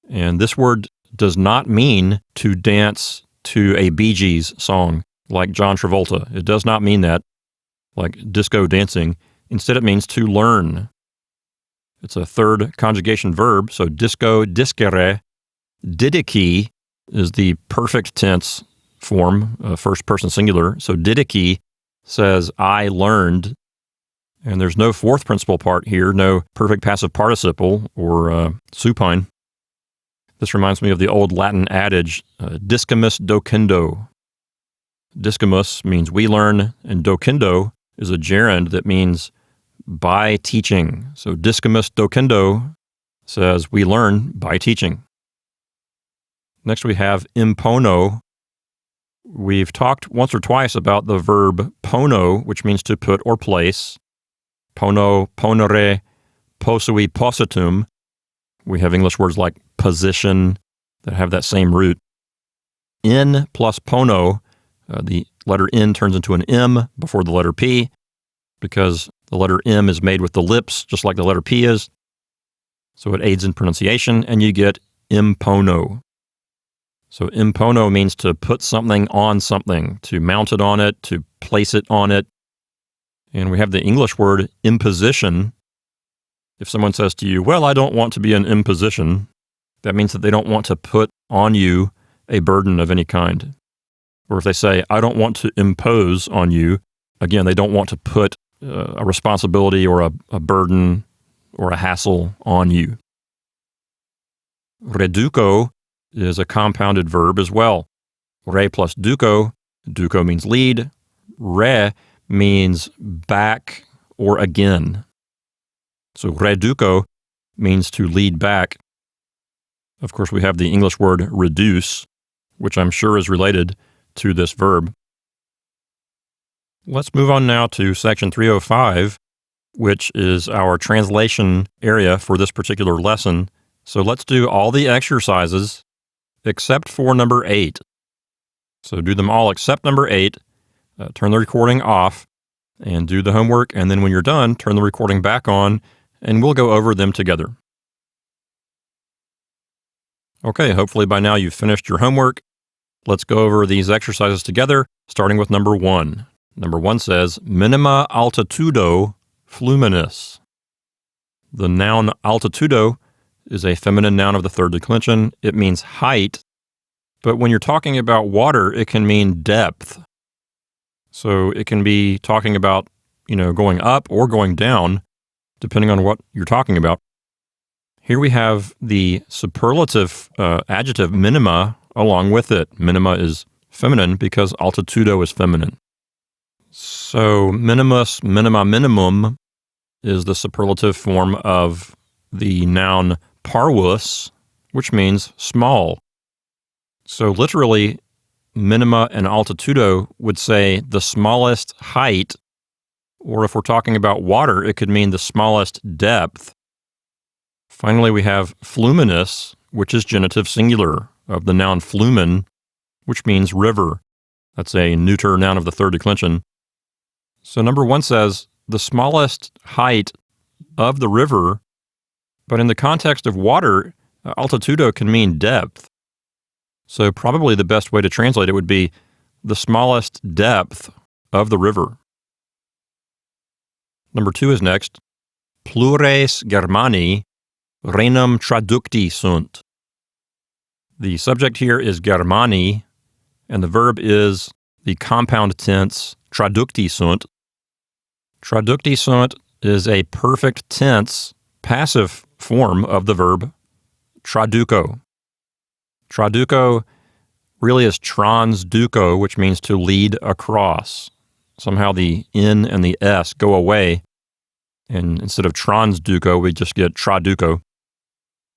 And this word does not mean to dance to a Bee Gees song like John Travolta. It does not mean that, like disco dancing. Instead, it means to learn. It's a third conjugation verb, so disco, discere. Didici is the perfect tense form, first person singular. So didici says, I learned. And there's no fourth principal part here, no perfect passive participle or supine. This reminds me of the old Latin adage, discimus docendo. Discimus means we learn, and docendo is a gerund that means by teaching. So discimus docendo says we learn by teaching. Next we have impono. We've talked once or twice about the verb pono, which means to put or place. Pono, ponere, posui, positum. We have English words like position that have that same root. In plus pono, the letter N turns into an M before the letter P because the letter M is made with the lips, just like the letter P is. So it aids in pronunciation, and you get impono. So impono means to put something on something, to mount it on it, to place it on it. And we have the English word imposition. If someone says to you, well, I don't want to be an imposition, that means that they don't want to put on you a burden of any kind. Or if they say, I don't want to impose on you, again, they don't want to put a responsibility or a burden or a hassle on you. Reduco is a compounded verb as well. Re plus duco. Duco means lead. Re means back or again. So reduco means to lead back. Of course, we have the English word reduce, which I'm sure is related to this verb. Let's move on now to section 305, which is our translation area for this particular lesson. So let's do all the exercises except for number 8. So do them all except number 8. Turn the recording off and do the homework. And then when you're done, turn the recording back on and we'll go over them together. Okay, hopefully by now you've finished your homework. Let's go over these exercises together, starting with number 1. Number 1 says, minima altitudo fluminis. The noun altitudo is a feminine noun of the third declension. It means height, but when you're talking about water, it can mean depth. So it can be talking about, going up or going down, depending on what you're talking about. Here we have the superlative adjective minima along with it. Minima is feminine because altitudo is feminine. So minimus, minima, minimum is the superlative form of the noun parvus, which means small. So literally, minima and altitudo would say the smallest height, or if we're talking about water, it could mean the smallest depth. Finally, we have fluminous, which is genitive singular of the noun flumen, which means river. That's a neuter noun of the third declension. So number 1 says the smallest height of the river, but in the context of water, altitudo can mean depth. So probably the best way to translate it would be the smallest depth of the river. Number 2 is next. Plures Germani renum traducti sunt. The subject here is Germani, and the verb is the compound tense traducti sunt. Traducti sunt is a perfect tense passive form of the verb traduco. Traduco really is transduco, which means to lead across. Somehow the N and the S go away, and instead of transduco, we just get traduco.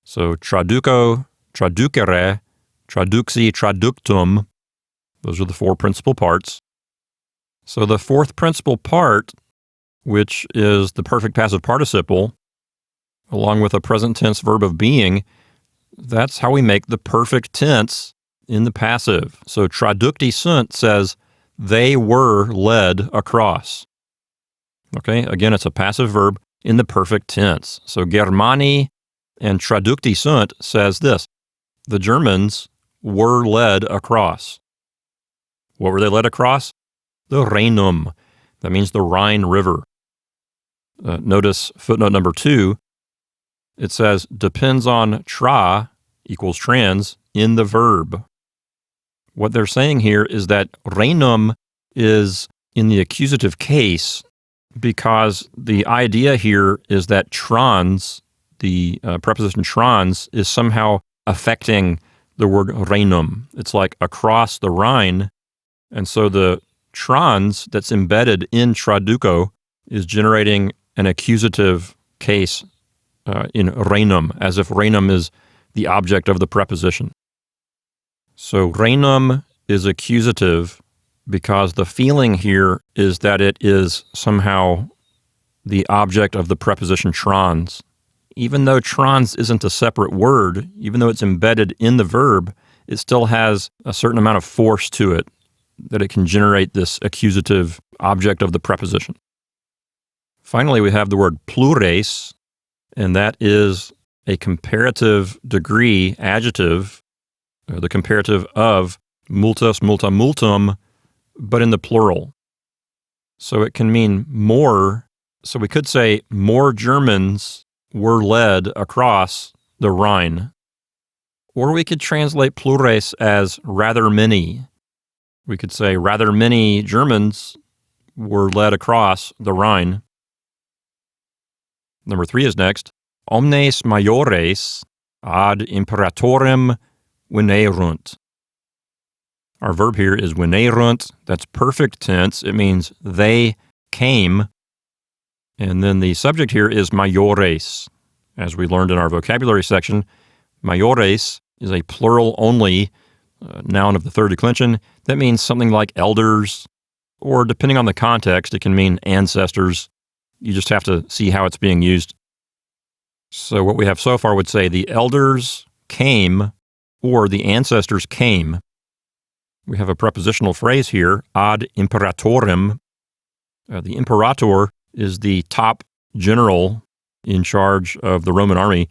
So traduco, traducere, traduxi, traductum, those are the 4 principal parts. So the 4th principal part, which is the perfect passive participle, along with a present tense verb of being, that's how we make the perfect tense in the passive. So traducti sunt says, they were led across. Okay, again, it's a passive verb in the perfect tense. So Germani and traducti sunt says this, the Germans were led across. What were they led across? The Rhenum. That means the Rhine River. Notice footnote number 2. It says depends on tra equals trans in the verb. What they're saying here is that Rhenum is in the accusative case because the idea here is that trans, the preposition trans, is somehow affecting the word Rhenum. It's like across the Rhine, and so the trans that's embedded in traduco is generating an accusative case in Rhenum, as if Rhenum is the object of the preposition. So Rhenum is accusative because the feeling here is that it is somehow the object of the preposition trans even though trans isn't a separate word, even though it's embedded in the verb, it still has a certain amount of force to it that it can generate this accusative object of the preposition. Finally, we have the word plures, and that is a comparative degree adjective, the comparative of multus, multa, multum, but in the plural. So it can mean more. So we could say more Germans were led across the Rhine. Or we could translate plures as rather many. We could say rather many Germans were led across the Rhine. Number 3 is next. Omnes maiores ad imperatorem venerunt. Our verb here is venerunt. That's perfect tense. It means they came. And then the subject here is maiores. As we learned in our vocabulary section, maiores is a plural only noun of the third declension. That means something like elders, or depending on the context, it can mean ancestors. You just have to see how it's being used. So what we have so far would say the elders came, or the ancestors came. We have a prepositional phrase here, ad imperatorem. The imperator is the top general in charge of the Roman army.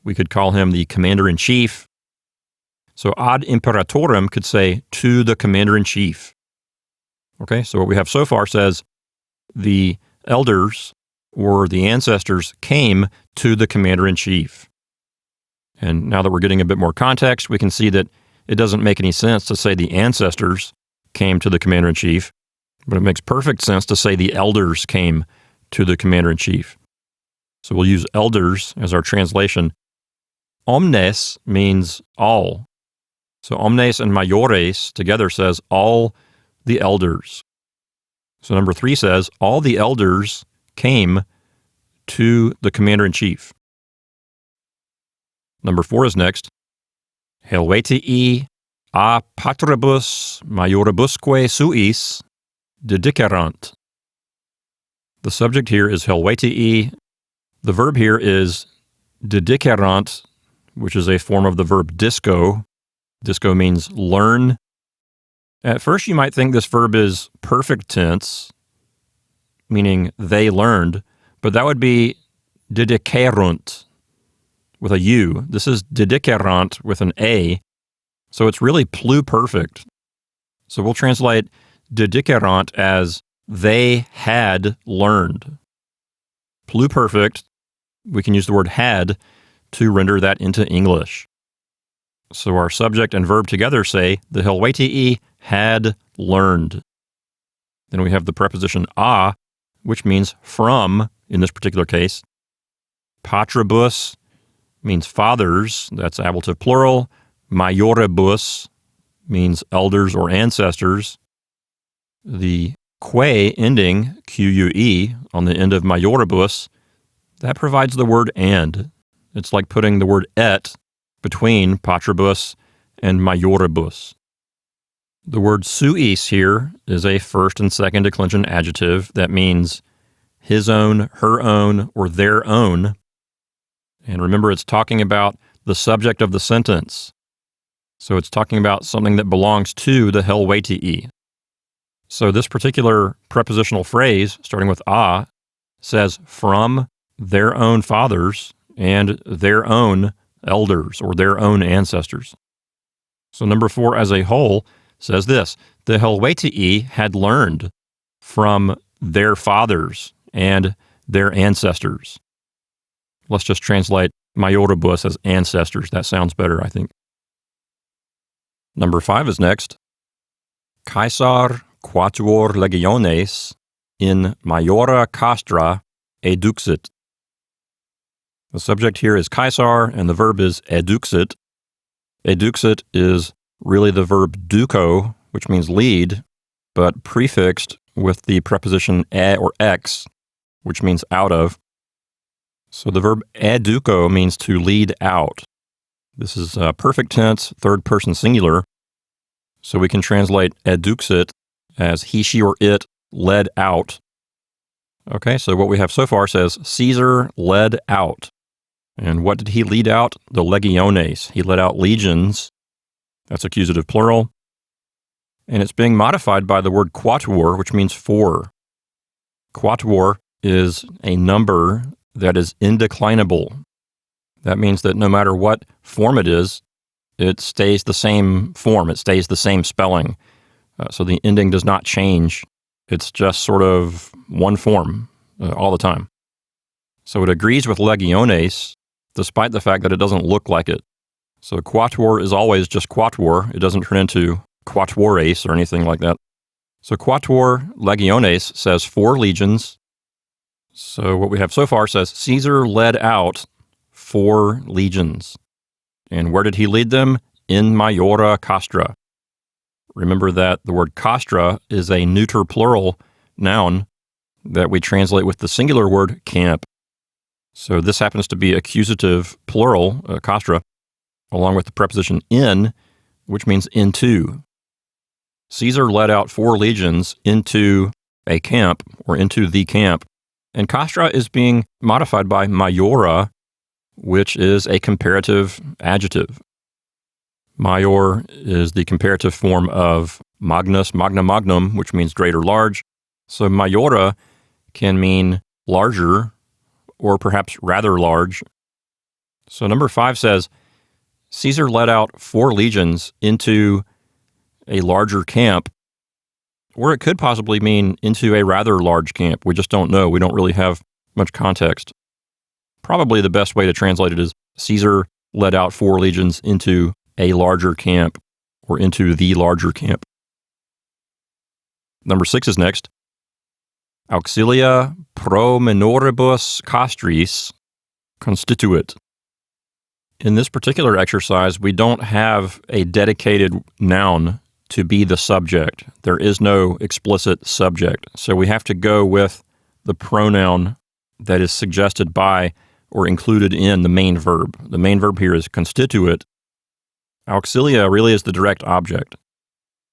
We could call him the commander-in-chief. So ad imperatorem could say to the commander-in-chief. Okay, so what we have so far says the elders or the ancestors came to the commander-in-chief. And now that we're getting a bit more context, we can see that it doesn't make any sense to say the ancestors came to the commander-in-chief, but it makes perfect sense to say the elders came to the commander-in-chief. So we'll use elders as our translation. Omnes means all. So omnes and maiores together says all the elders. So number 3 says all the elders came to the commander-in-chief. Number 4 is next. Helvetii a patribus maioribusque suis dedicerant. The subject here is Helvetii. The verb here is dedicerant, which is a form of the verb disco. Disco means learn. At first, you might think this verb is perfect tense, meaning they learned, but that would be dedicerunt with a U. This is dedicerant with an A, so it's really pluperfect. So we'll translate dedicerant as they had learned. Pluperfect, we can use the word had to render that into English. So our subject and verb together say the Helvetii had learned. Then we have the preposition a, which means from in this particular case. Patribus means fathers, that's ablative plural. Maioribus means elders or ancestors. The que ending, Q-U-E, on the end of maioribus, that provides the word and. It's like putting the word et between patribus and maioribus. The word suis here is a first and second declension adjective that means his own, her own, or their own. And remember, it's talking about the subject of the sentence. So it's talking about something that belongs to the Helvetii. So this particular prepositional phrase, starting with a, says from their own fathers and their own elders or their own ancestors. So number 4 as a whole says this: the Helvetii had learned from their fathers and their ancestors. Let's just translate maioribus as ancestors. That sounds better, I think. Number 5 is next. Caesar quatuor legiones in maiora castra eduxit. The subject here is Caesar, and the verb is eduxit. Eduxit is really the verb duco, which means lead, but prefixed with the preposition e or ex, which means out of. So the verb educo means to lead out. This is perfect tense, third person singular. So we can translate eduxit as he, she, or it led out. Okay, so what we have so far says Caesar led out. And what did he lead out? The legiones. He led out legions. That's accusative plural. And it's being modified by the word quatuor, which means four. Quatuor is a number that is indeclinable. That means that no matter what form it stays the same form. It stays the same spelling. So the ending does not change. It's just sort of one form all the time. So it agrees with legiones, despite the fact that it doesn't look like it. So quatuor is always just quatuor. It doesn't turn into quatuores or anything like that. So quatuor legiones says 4 legions. So what we have so far says Caesar led out 4 legions. And where did he lead them? In Maiora Castra. Remember that the word castra is a neuter plural noun that we translate with the singular word camp. So this happens to be accusative plural, castra, along with the preposition in, which means into. Caesar led out 4 legions into a camp, or into the camp. And castra is being modified by maiora, which is a comparative adjective. Maior is the comparative form of magnus, magna magnum, which means great or large. So maiora can mean larger or perhaps rather large. So number 5 says, Caesar led out 4 legions into a larger camp, or it could possibly mean into a rather large camp. We just don't know. We don't really have much context. Probably the best way to translate it is Caesar led out 4 legions into a larger camp, or into the larger camp. Number 6 is next. Auxilia pro minoribus castris constituit. In this particular exercise, we don't have a dedicated noun to be the subject. There is no explicit subject. So we have to go with the pronoun that is suggested by or included in the main verb. The main verb here is constituit. Auxilia really is the direct object,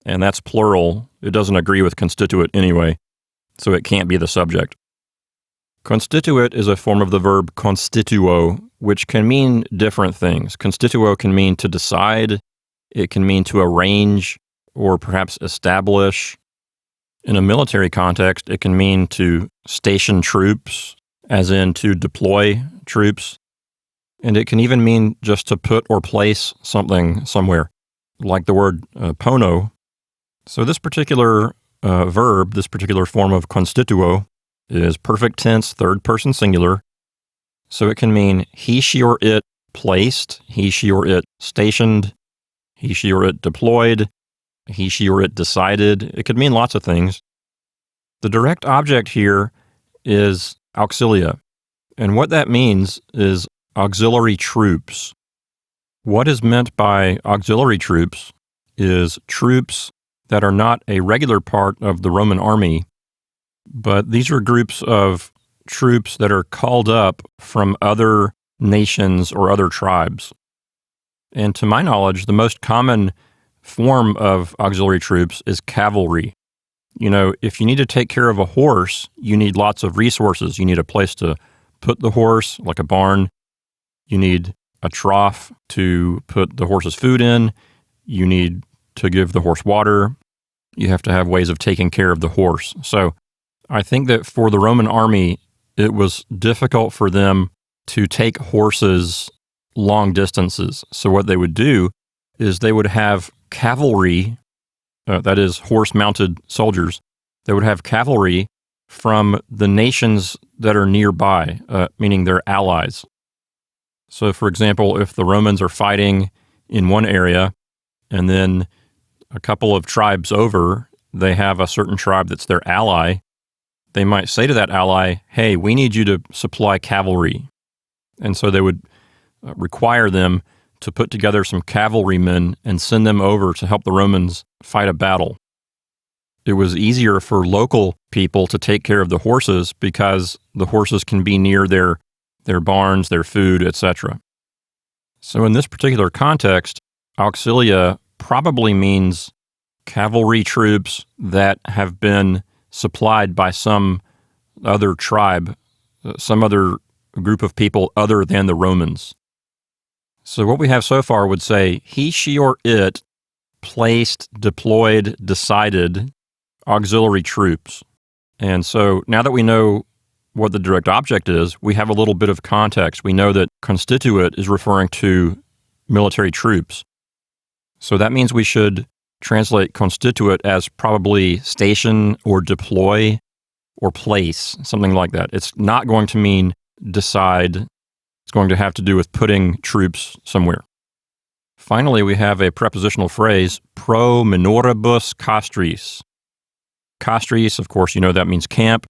and that's plural. It doesn't agree with constituit anyway, so it can't be the subject. Constituit is a form of the verb constituo, which can mean different things. Constituo can mean to decide, it can mean to arrange, or perhaps establish. In a military context, it can mean to station troops, as in to deploy troops. And it can even mean just to put or place something somewhere, like the word pono. So this particular verb, this particular form of constituo, is perfect tense, third person singular. So it can mean he, she, or it placed, he, she, or it stationed, he, she, or it deployed, he, she, or it decided. It could mean lots of things. The direct object here is auxilia. And what that means is auxiliary troops. What is meant by auxiliary troops is troops that are not a regular part of the Roman army, but these are groups of troops that are called up from other nations or other tribes. And to my knowledge, the most common form of auxiliary troops is cavalry. You know, if you need to take care of a horse, you need lots of resources. You need a place to put the horse, like a barn. You need a trough to put the horse's food in. You need to give the horse water. You have to have ways of taking care of the horse. So I think that for the Roman army, it was difficult for them to take horses long distances. So what they would do is they would have cavalry, that is horse-mounted soldiers. They would have cavalry from the nations that are nearby, meaning their allies. So, for example, if the Romans are fighting in one area and then a couple of tribes over, they have a certain tribe that's their ally, they might say to that ally, hey, we need you to supply cavalry. And so they would require them to put together some cavalrymen and send them over to help the Romans fight a battle. It was easier for local people to take care of the horses because the horses can be near their barns, their food, etc. So in this particular context, auxilia probably means cavalry troops that have been supplied by some other tribe, some other a group of people other than the Romans. So what we have so far would say he, she, or it placed, deployed, decided auxiliary troops. And so now that we know what the direct object is, we have a little bit of context. We know that constituit is referring to military troops. So that means we should translate constituit as probably station or deploy or place, something like that. It's not going to mean decide. It's going to have to do with putting troops somewhere. Finally, we have a prepositional phrase, pro minoribus castris. Castris, of course, you know that means camp.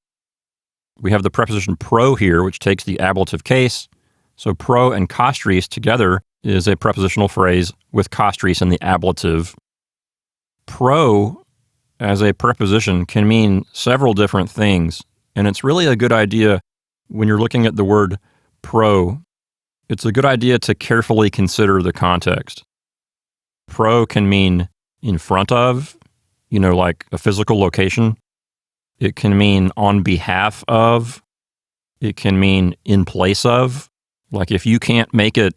We have the preposition pro here, which takes the ablative case. So pro and castris together is a prepositional phrase with castris in the ablative. Pro, as a preposition, can mean several different things. And it's really a good idea when you're looking at the word pro. It's a good idea to carefully consider the context. Pro can mean in front of, like a physical location. It can mean on behalf of. It can mean in place of. Like if you can't make it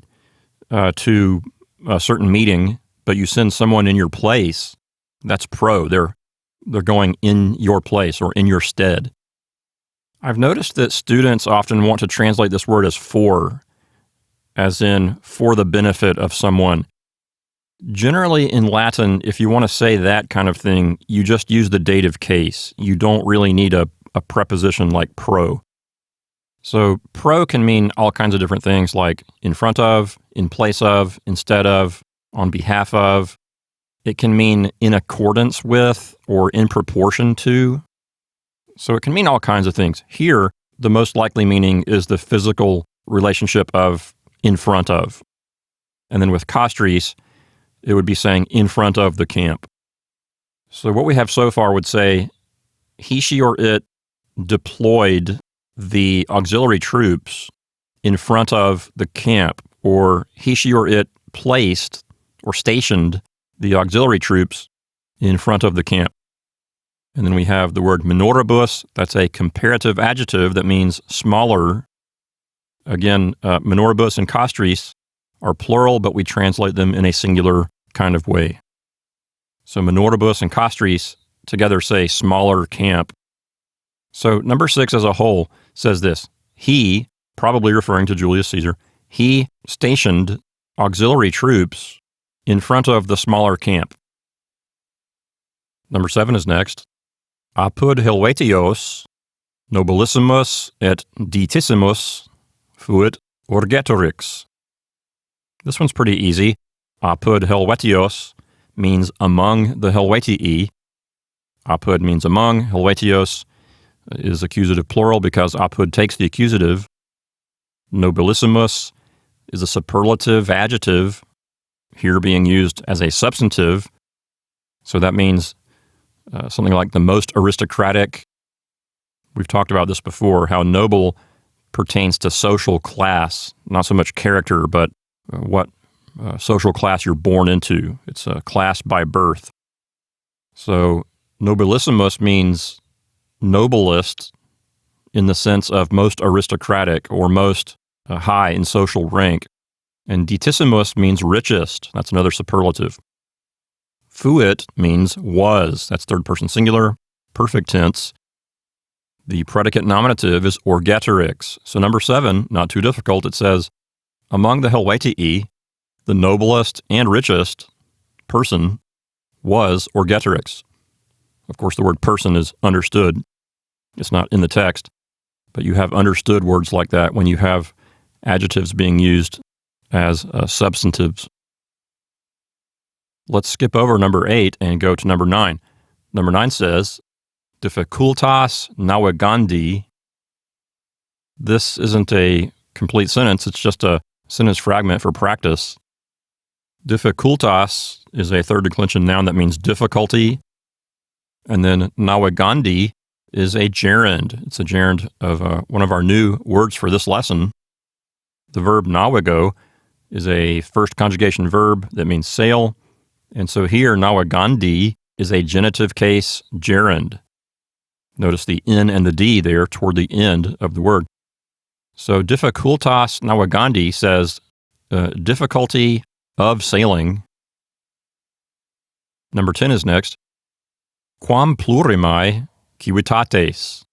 to a certain meeting, but you send someone in your place, that's pro. They're going in your place or in your stead. I've noticed that students often want to translate this word as for, as in for the benefit of someone. Generally in Latin, if you want to say that kind of thing, you just use the dative case. You don't really need a preposition like pro. So pro can mean all kinds of different things like in front of, in place of, instead of, on behalf of. It can mean in accordance with or in proportion to. So it can mean all kinds of things. Here, the most likely meaning is the physical relationship of in front of. And then with castris, it would be saying in front of the camp. So what we have so far would say he, she, or it deployed the auxiliary troops in front of the camp, or he, she, or it placed or stationed the auxiliary troops in front of the camp. And then we have the word minoribus. That's a comparative adjective that means smaller. Again, minoribus and castris are plural, but we translate them in a singular kind of way. So minoribus and castris together say smaller camp. So number 6 as a whole says this. He, probably referring to Julius Caesar, he stationed auxiliary troops in front of the smaller camp. Number 7 is next. Apud Helvetios nobilissimus et dietissimus fuit urgetorix. This one's pretty easy. Apud Helvetios means among the Helvetii. Apud means among. Helvetios is accusative plural because apud takes the accusative. Nobilissimus is a superlative adjective, here being used as a substantive. So that means something like the most aristocratic. We've talked about this before, how noble pertains to social class, not so much character, but what social class you're born into. It's a class by birth. So nobilissimus means noblest in the sense of most aristocratic or most high in social rank. And dietissimus means richest. That's another superlative. Fuit means was. That's third person singular, perfect tense. The predicate nominative is urgetorix. So number 7, not too difficult, it says, among the Helvetii, the noblest and richest person was urgetorix. Of course, the word person is understood. It's not in the text, but you have understood words like that when you have adjectives being used as substantives. Let's skip over number 8 and go to number 9. Number 9 says, difficultas navigandi. This isn't a complete sentence, it's just a sentence fragment for practice. Difficultas is a third declension noun that means difficulty. And then navigandi is a gerund. It's a gerund of one of our new words for this lesson. The verb navigo is a first conjugation verb that means sail. And so here, navigandi is a genitive case gerund. Notice the N and the D there toward the end of the word. So dificultas navigandi says difficulty of sailing. Number 10 is next. Quam plurimae civitates.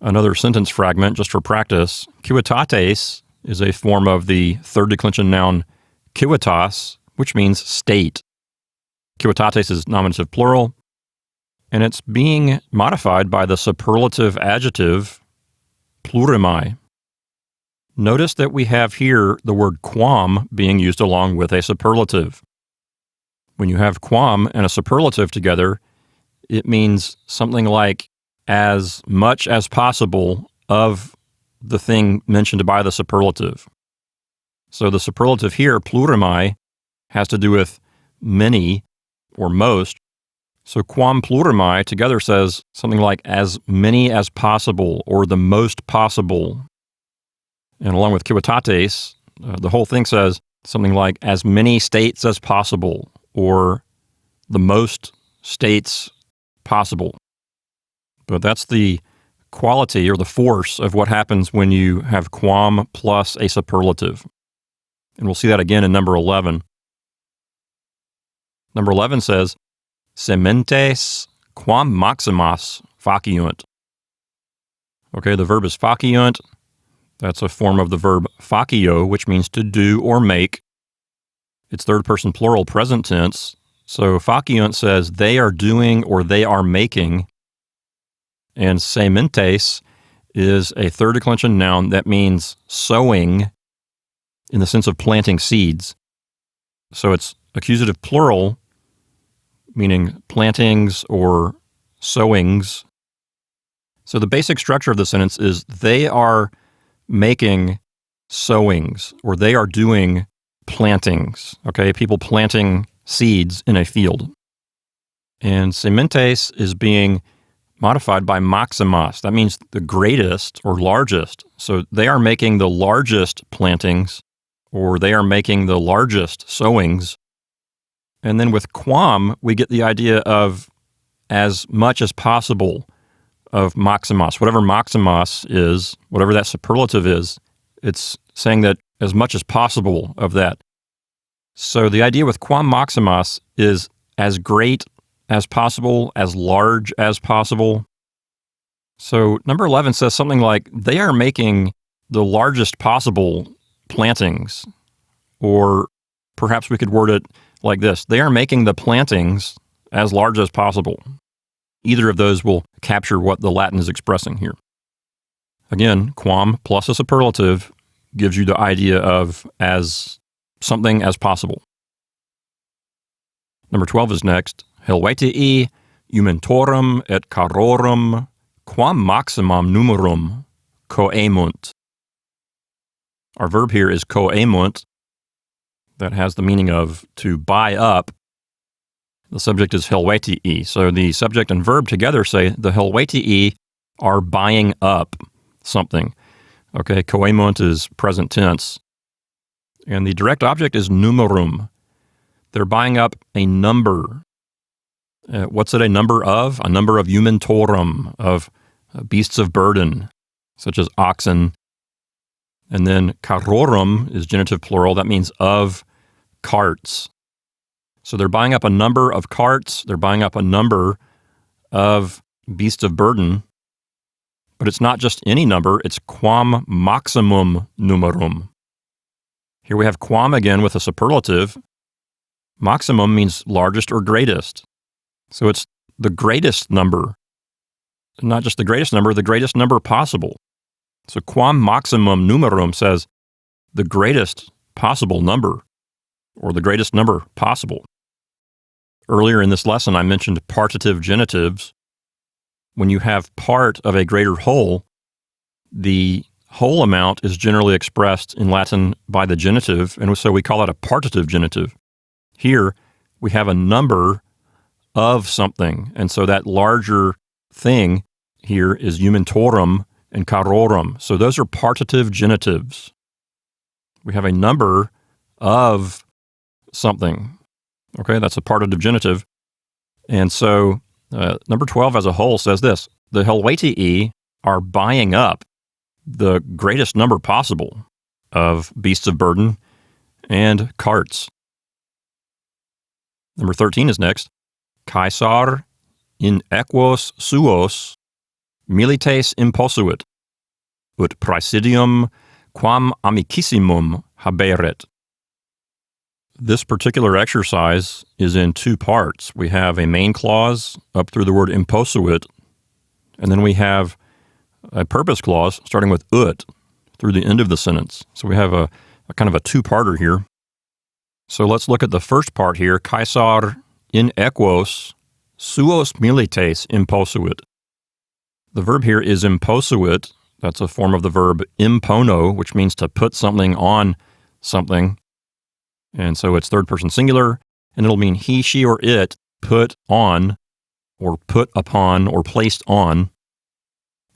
Another sentence fragment just for practice. Civitates is a form of the third declension noun civitas, which means state. Civitates is nominative plural, and it's being modified by the superlative adjective plurimae. Notice that we have here the word quam being used along with a superlative. When you have quam and a superlative together, it means something like as much as possible of the thing mentioned by the superlative. So the superlative here, plurimae, has to do with many or most. So quam plurimae together says something like as many as possible or the most possible. And along with civitates, the whole thing says something like as many states as possible or the most states possible. But that's the quality or the force of what happens when you have quam plus a superlative. And we'll see that again in number 11. Number 11 says, sementes quam maximas faciunt. Okay, the verb is faciunt. That's a form of the verb facio, which means to do or make. It's third person plural present tense. So faciunt says they are doing or they are making. And sementes is a third declension noun that means sowing in the sense of planting seeds. So it's accusative plural, meaning plantings or sowings. So the basic structure of the sentence is they are making sowings or they are doing plantings. Okay, people planting seeds in a field. And sementes is being modified by maximas. That means the greatest or largest. So they are making the largest plantings or they are making the largest sowings. And then with quam, we get the idea of as much as possible of maximas. Whatever maximas is, whatever that superlative is, it's saying that as much as possible of that. So the idea with quam maximas is as great as possible, as large as possible. So number 11 says something like, they are making the largest possible plantings. Or perhaps we could word it like this. They are making the plantings as large as possible. Either of those will capture what the Latin is expressing here. Again, quam plus a superlative gives you the idea of as something as possible. Number 12 is next. Helvetii iumentorum et carorum quam maximum numerum coemunt. Our verb here is coemunt. That has the meaning of to buy up. The subject is helvetii. So the subject and verb together say the helvetii are buying up something. Okay, coemunt is present tense. And the direct object is numerum. They're buying up a number. What's it a number of? A number of iumentorum, of beasts of burden, such as oxen. And then carorum is genitive plural. That means of carts. So they're buying up a number of carts. They're buying up a number of beasts of burden. But it's not just any number. It's quam maximum numerum. Here we have quam again with a superlative. Maximum means largest or greatest. So it's the greatest number. Not just the greatest number possible. So quam maximum numerum says the greatest possible number, or the greatest number possible. Earlier in this lesson, I mentioned partitive genitives. When you have part of a greater whole, the whole amount is generally expressed in Latin by the genitive, and so we call it a partitive genitive. Here, we have a number of something, and so that larger thing here is iumentorum and carorum. So those are partitive genitives. We have a number of something. Okay, that's a partitive genitive. And so number 12 as a whole says this: the helvetii are buying up the greatest number possible of beasts of burden and carts. Number 13 is next. Caesar in equos suos milites imposuit, ut praesidium quam amicissimum haberet. This particular exercise is in two parts. We have a main clause up through the word imposuit, and then we have a purpose clause starting with ut through the end of the sentence. So we have a kind of a two-parter here. So let's look at the first part here. Caesar in equos suos milites imposuit. The verb here is imposuit. That's a form of the verb impono, which means to put something on something. And so it's third person singular, and it'll mean he, she, or it put on, or put upon, or placed on.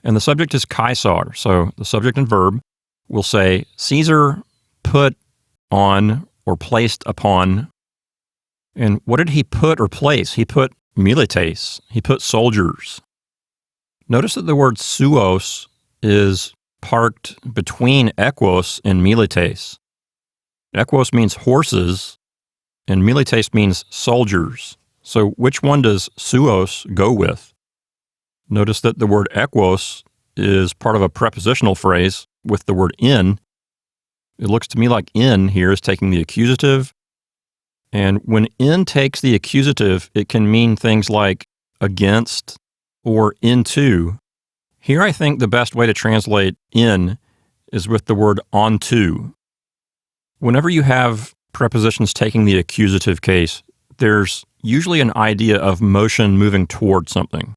And the subject is Caesar. So the subject and verb will say Caesar put on or placed upon. And what did he put or place? He put milites. He put soldiers. Notice that the word suos is parked between equos and milites. Equos means horses, and milites means soldiers. So which one does suos go with? Notice that the word equos is part of a prepositional phrase with the word in. It looks to me like in here is taking the accusative. And when in takes the accusative, it can mean things like against or into. Here I think the best way to translate in is with the word onto. Whenever you have prepositions taking the accusative case, there's usually an idea of motion moving toward something.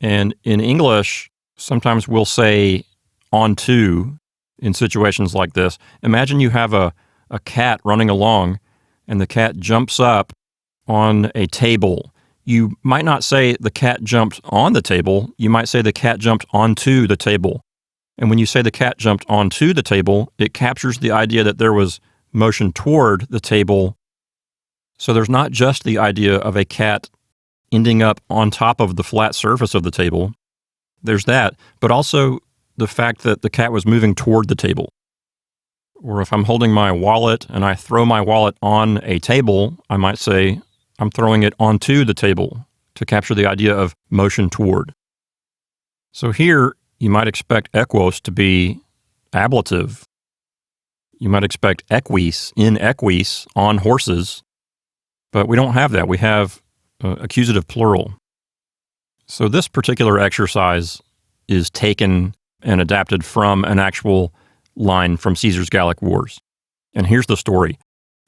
And in English, sometimes we'll say onto in situations like this. Imagine you have a cat running along and the cat jumps up on a table. You might not say the cat jumped on the table. You might say the cat jumped onto the table. And when you say the cat jumped onto the table, it captures the idea that there was motion toward the table. So there's not just the idea of a cat ending up on top of the flat surface of the table. There's that, but also the fact that the cat was moving toward the table. Or if I'm holding my wallet and I throw my wallet on a table, I might say I'm throwing it onto the table to capture the idea of motion toward. So here, you might expect equos to be ablative. You might expect equis, in equis, on horses, but we don't have that. We have accusative plural. So this particular exercise is taken and adapted from an actual line from Caesar's Gallic Wars. And here's the story.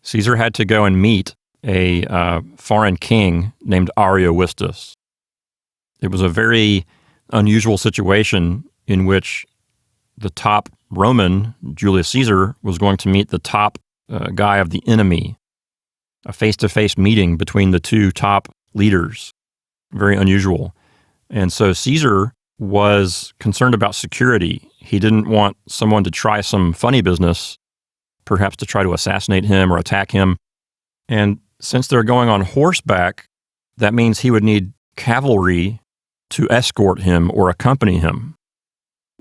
Caesar had to go and meet a foreign king named Ariovistus. It was a very unusual situation in which the top Roman, Julius Caesar, was going to meet the top guy of the enemy. A face-to-face meeting between the two top leaders. Very unusual. And so Caesar was concerned about security. He didn't want someone to try some funny business, perhaps to try to assassinate him or attack him. And since they're going on horseback, that means he would need cavalry to escort him or accompany him.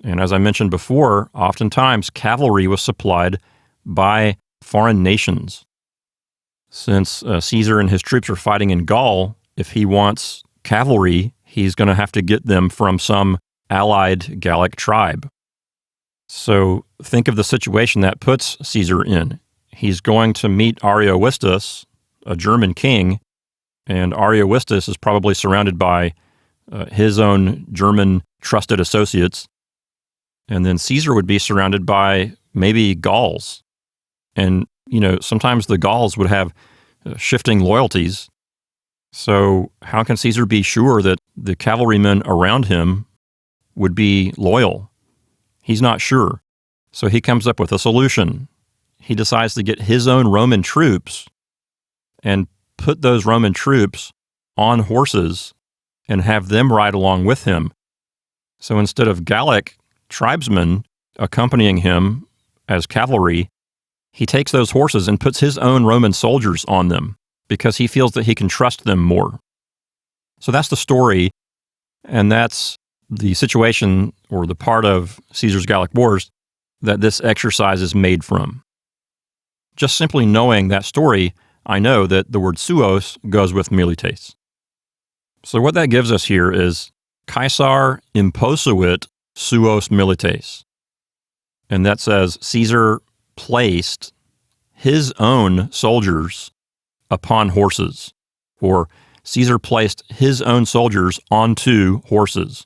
And as I mentioned before, oftentimes cavalry was supplied by foreign nations. Since Caesar and his troops are fighting in Gaul, if he wants cavalry, he's going to have to get them from some allied Gallic tribe. So think of the situation that puts Caesar in. He's going to meet Ariovistus, a German king, and Ariovistus is probably surrounded by his own German trusted associates. And then Caesar would be surrounded by maybe Gauls. And, sometimes the Gauls would have shifting loyalties. So how can Caesar be sure that the cavalrymen around him would be loyal? He's not sure. So he comes up with a solution. He decides to get his own Roman troops and put those Roman troops on horses and have them ride along with him. So instead of Gallic tribesmen accompanying him as cavalry, he takes those horses and puts his own Roman soldiers on them because he feels that he can trust them more. So that's the story, and that's the situation or the part of Caesar's Gallic Wars that this exercise is made from. Just simply knowing that story, I know that the word suos goes with milites. So what that gives us here is Caesar imposuit suos milites. And that says Caesar placed his own soldiers upon horses, or Caesar placed his own soldiers onto horses.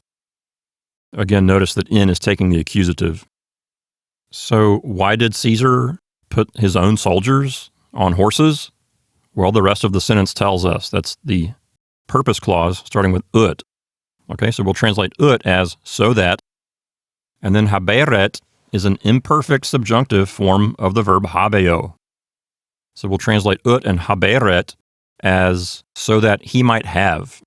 Again, notice that in is taking the accusative. So why did Caesar put his own soldiers on horses? Well, the rest of the sentence tells us. That's the purpose clause starting with ut. Okay, so we'll translate ut as so that. And then haberet is an imperfect subjunctive form of the verb habeo. So we'll translate ut and haberet as so that he might have.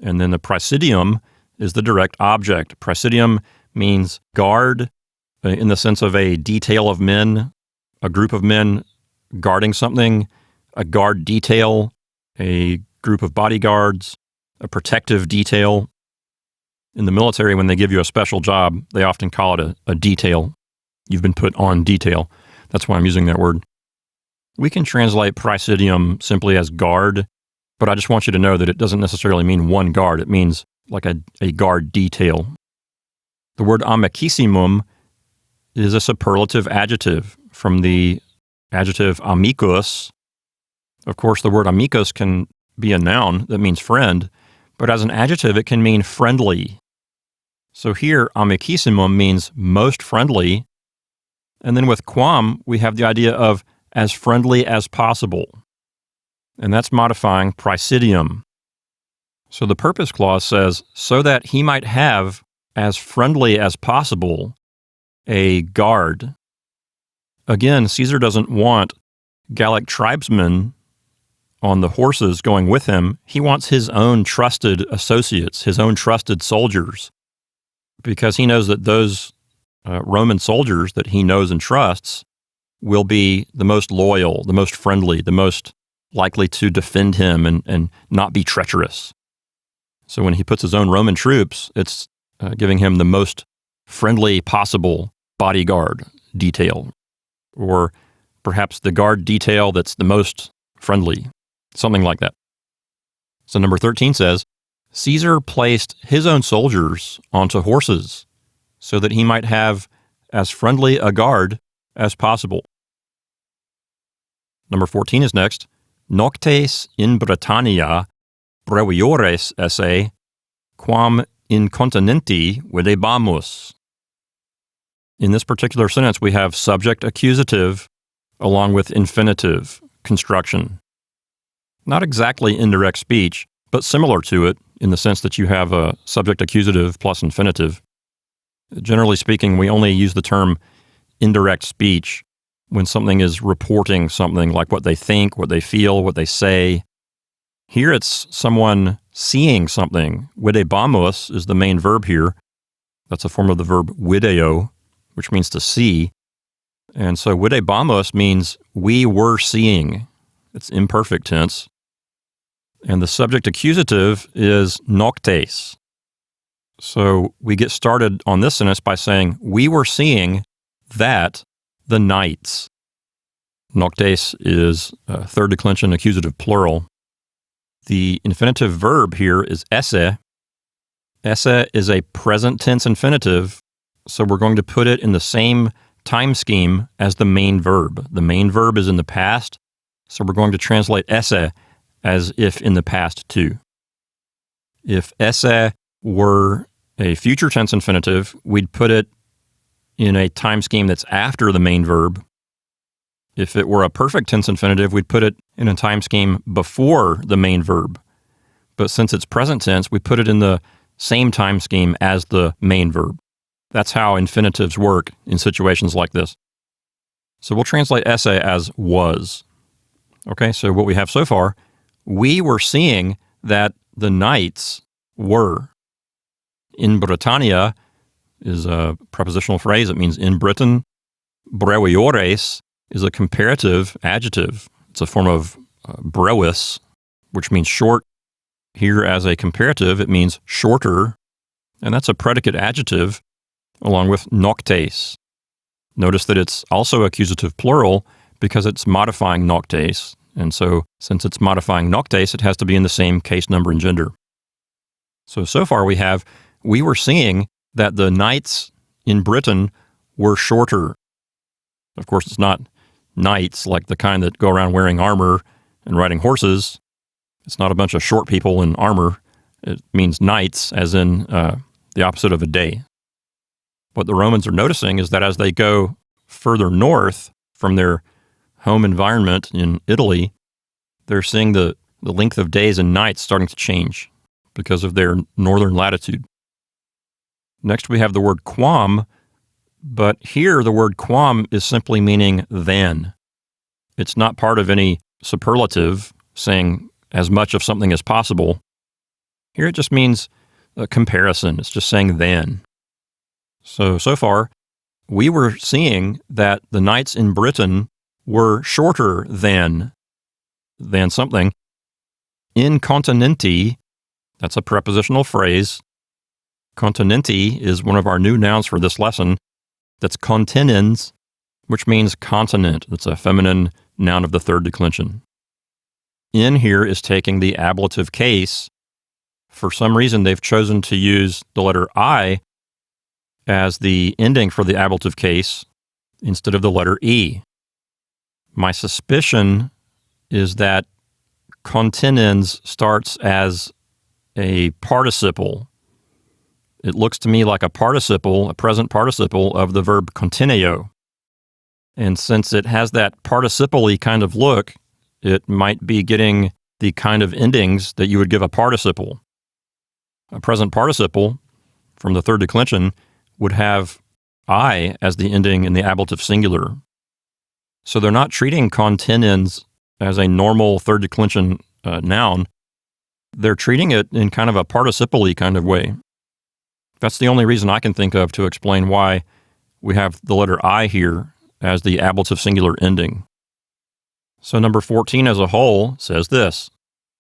And then the praesidium is the direct object. Praesidium means guard in the sense of a detail of men, a group of men guarding something, a guard detail, a group of bodyguards, a protective detail. In the military, when they give you a special job, they often call it a detail. You've been put on detail. That's why I'm using that word. We can translate praesidium simply as guard, but I just want you to know that it doesn't necessarily mean one guard. It means like a guard detail. The word amicissimum is a superlative adjective from the adjective amicus. Of course, the word amicus can be a noun that means friend, but as an adjective, it can mean friendly. So here, amicissimum means most friendly. And then with quam, we have the idea of as friendly as possible. And that's modifying praesidium. So the purpose clause says, so that he might have as friendly as possible a guard. Again, Caesar doesn't want Gallic tribesmen on the horses going with him. He wants his own trusted associates, his own trusted soldiers, because he knows that those Roman soldiers that he knows and trusts will be the most loyal, the most friendly, the most likely to defend him and not be treacherous. So when he puts his own Roman troops, it's giving him the most friendly possible bodyguard detail, or perhaps the guard detail that's the most friendly, something like that. So number 13 says, Caesar placed his own soldiers onto horses so that he might have as friendly a guard as possible. Number 14 is next. Noctes in Britannia breviores esse, quam in continenti videbamus. In this particular sentence, we have subject accusative along with infinitive construction. Not exactly indirect speech, but similar to it in the sense that you have a subject accusative plus infinitive. Generally speaking, we only use the term indirect speech when something is reporting something, like what they think, what they feel, what they say. Here it's someone seeing something. Videbamus is the main verb here. That's a form of the verb video, which means to see. And so videbamus means we were seeing. It's imperfect tense. And the subject accusative is noctes. So we get started on this sentence by saying, we were seeing that the nights. Noctes is a third declension accusative plural. The infinitive verb here is esse. Esse is a present tense infinitive, so we're going to put it in the same time scheme as the main verb. The main verb is in the past, so we're going to translate esse as if in the past too. If esse were a future tense infinitive, we'd put it in a time scheme that's after the main verb. If it were a perfect tense infinitive, we'd put it in a time scheme before the main verb. But since it's present tense, we put it in the same time scheme as the main verb. That's how infinitives work in situations like this. So we'll translate esse as was. Okay, so what we have so far, we were seeing that the knights were. In Britannia is a prepositional phrase. It means in Britain. Breviores is a comparative adjective. It's a form of brevis, which means short. Here as a comparative, it means shorter. and that's a predicate adjective along with noctes. Notice that it's also accusative plural because it's modifying noctes, and so since it's modifying noctes, it has to be in the same case, number, and gender. So far we were seeing that the nights in Britain were shorter. Of course, it's not knights like the kind that go around wearing armor and riding horses. It's not a bunch of short people in armor. It means nights, as in the opposite of a day. What the Romans are noticing is that as they go further north from their home environment in Italy, they're seeing the length of days and nights starting to change because of their northern latitude. Next, we have the word quam, but here the word quam is simply meaning than. It's not part of any superlative saying as much of something as possible. Here it just means a comparison. It's just saying than. So far, we were seeing that the nights in Britain were shorter than something. In continenti, that's a prepositional phrase. Continenti is one of our new nouns for this lesson. That's continens, which means continent. It's a feminine noun of the third declension. In here is taking the ablative case. For some reason, they've chosen to use the letter I as the ending for the ablative case instead of the letter E. My suspicion is that continens starts as a participle. It looks to me like a participle, a present participle of the verb contineo. And since it has that participle-y kind of look, it might be getting the kind of endings that you would give a participle. A present participle from the third declension would have I as the ending in the ablative singular. So they're not treating continens as a normal third declension noun. They're treating it in kind of a participle-y kind of way. That's the only reason I can think of to explain why we have the letter I here as the ablative singular ending. So number 14 as a whole says this: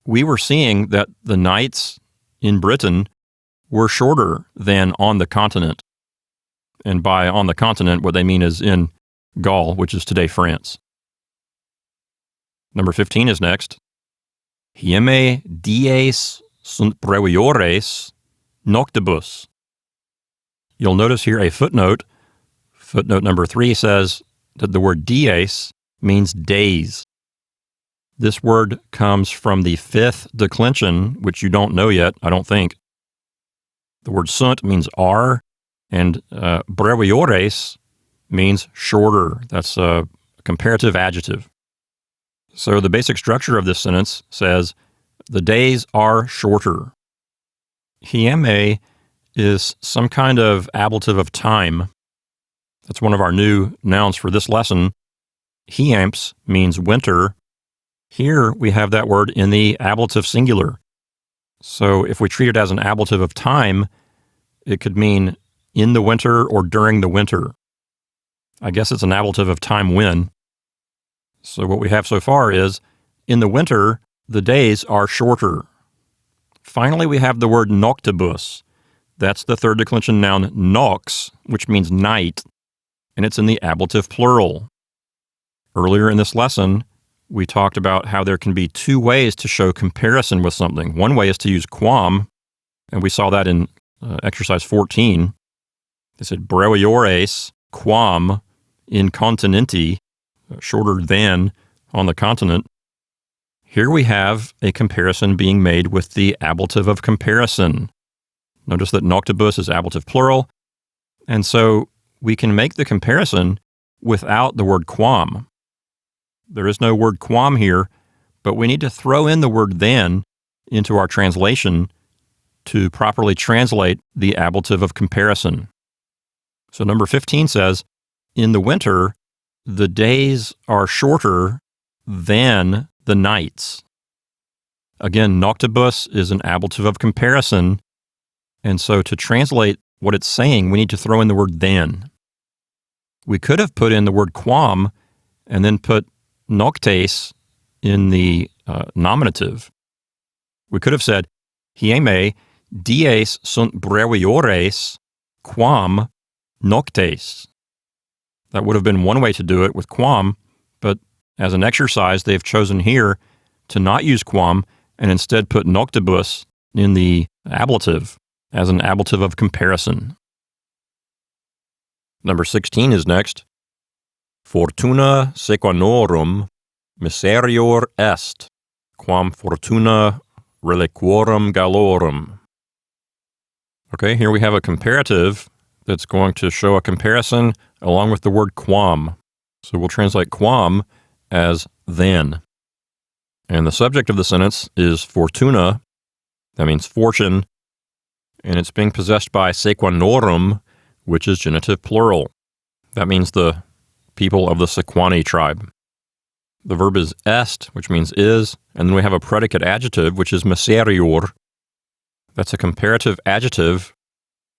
we were seeing that the nights in Britain were shorter than on the continent. And by on the continent, what they mean is in Gaul, which is today France. Number 15 is next. Hieme dies sunt breviores noctibus. You'll notice here a footnote. Footnote number 3 says that the word dies means days. This word comes from the fifth declension, which you don't know yet, I don't think. The word sunt means are, and breviores means shorter. That's a comparative adjective. So the basic structure of this sentence says, the days are shorter. Hieme is some kind of ablative of time. That's one of our new nouns for this lesson. Hiemps means winter. Here we have that word in the ablative singular. So if we treat it as an ablative of time, it could mean in the winter or during the winter. I guess it's an ablative of time when. So what we have so far is, in the winter, the days are shorter. Finally, we have the word noctibus. That's the third declension noun nox, which means night, and it's in the ablative plural. Earlier in this lesson, we talked about how there can be two ways to show comparison with something. One way is to use quam, and we saw that in exercise 14. They said breviores quam in continenti, shorter than on the continent. Here we have a comparison being made with the ablative of comparison. Notice that noctibus is ablative plural, and so we can make the comparison without the word quam. There is no word quam here, but we need to throw in the word then into our translation to properly translate the ablative of comparison. So number 15 says, in the winter, the days are shorter than the nights. Again, noctibus is an ablative of comparison, and so to translate what it's saying, we need to throw in the word then. We could have put in the word quam and then put noctes in the nominative. We could have said, hieme Dies sunt breviores quam noctes. That would have been one way to do it with quam, but as an exercise, they've chosen here to not use quam and instead put noctibus in the ablative as an ablative of comparison. Number 16 is next. Fortuna sequanorum miserior est, quam fortuna reliquorum gallorum. Okay, here we have a comparative that's going to show a comparison along with the word quam. So we'll translate quam as then. And the subject of the sentence is fortuna. That means fortune. And it's being possessed by sequanorum, which is genitive plural. That means the people of the Sequani tribe. The verb is est, which means is, and then we have a predicate adjective, which is miserior. That's a comparative adjective.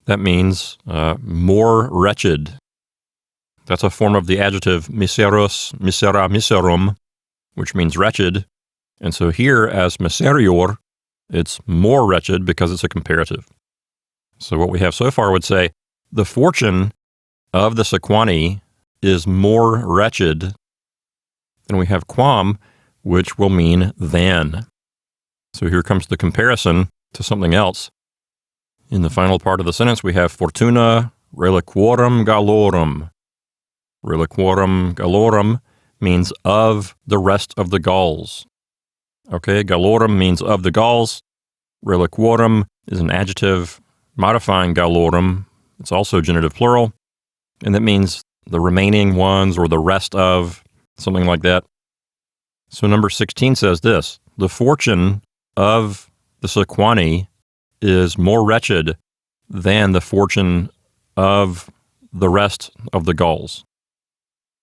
That means more wretched. That's a form of the adjective miserus, misera, miserum, which means wretched. And so here, as miserior, it's more wretched because it's a comparative. So what we have so far would say, the fortune of the Sequani is more wretched. And we have quam, which will mean than. So here comes the comparison to something else. In the final part of the sentence, we have fortuna reliquorum gallorum. Reliquorum gallorum means of the rest of the Gauls. Okay, gallorum means of the Gauls. Reliquorum is an adjective modifying gallorum. It's also genitive plural, and that means the remaining ones or the rest of, something like that. So number 16 says this, the fortune of the Sequani is more wretched than the fortune of the rest of the Gauls.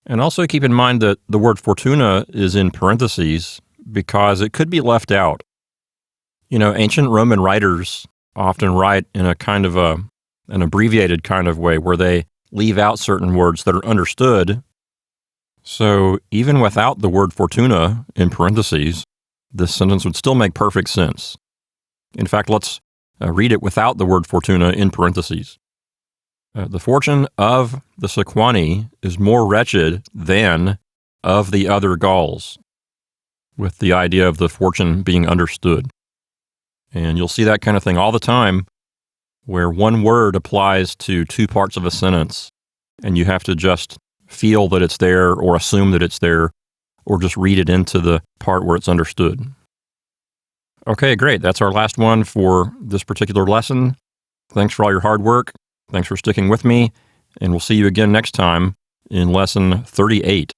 And also keep in mind that the word fortuna is in parentheses because it could be left out. You know, ancient Roman writers often write in a kind of an abbreviated kind of way where they leave out certain words that are understood. So even without the word fortuna in parentheses, this sentence would still make perfect sense. In fact, let's read it without the word fortuna in parentheses. The fortune of the Sequani is more wretched than of the other Gauls, with the idea of the fortune being understood. And you'll see that kind of thing all the time, where one word applies to two parts of a sentence, and you have to just feel that it's there or assume that it's there, or just read it into the part where it's understood. Okay, great. That's our last one for this particular lesson. Thanks for all your hard work. Thanks for sticking with me, and we'll see you again next time in lesson 38.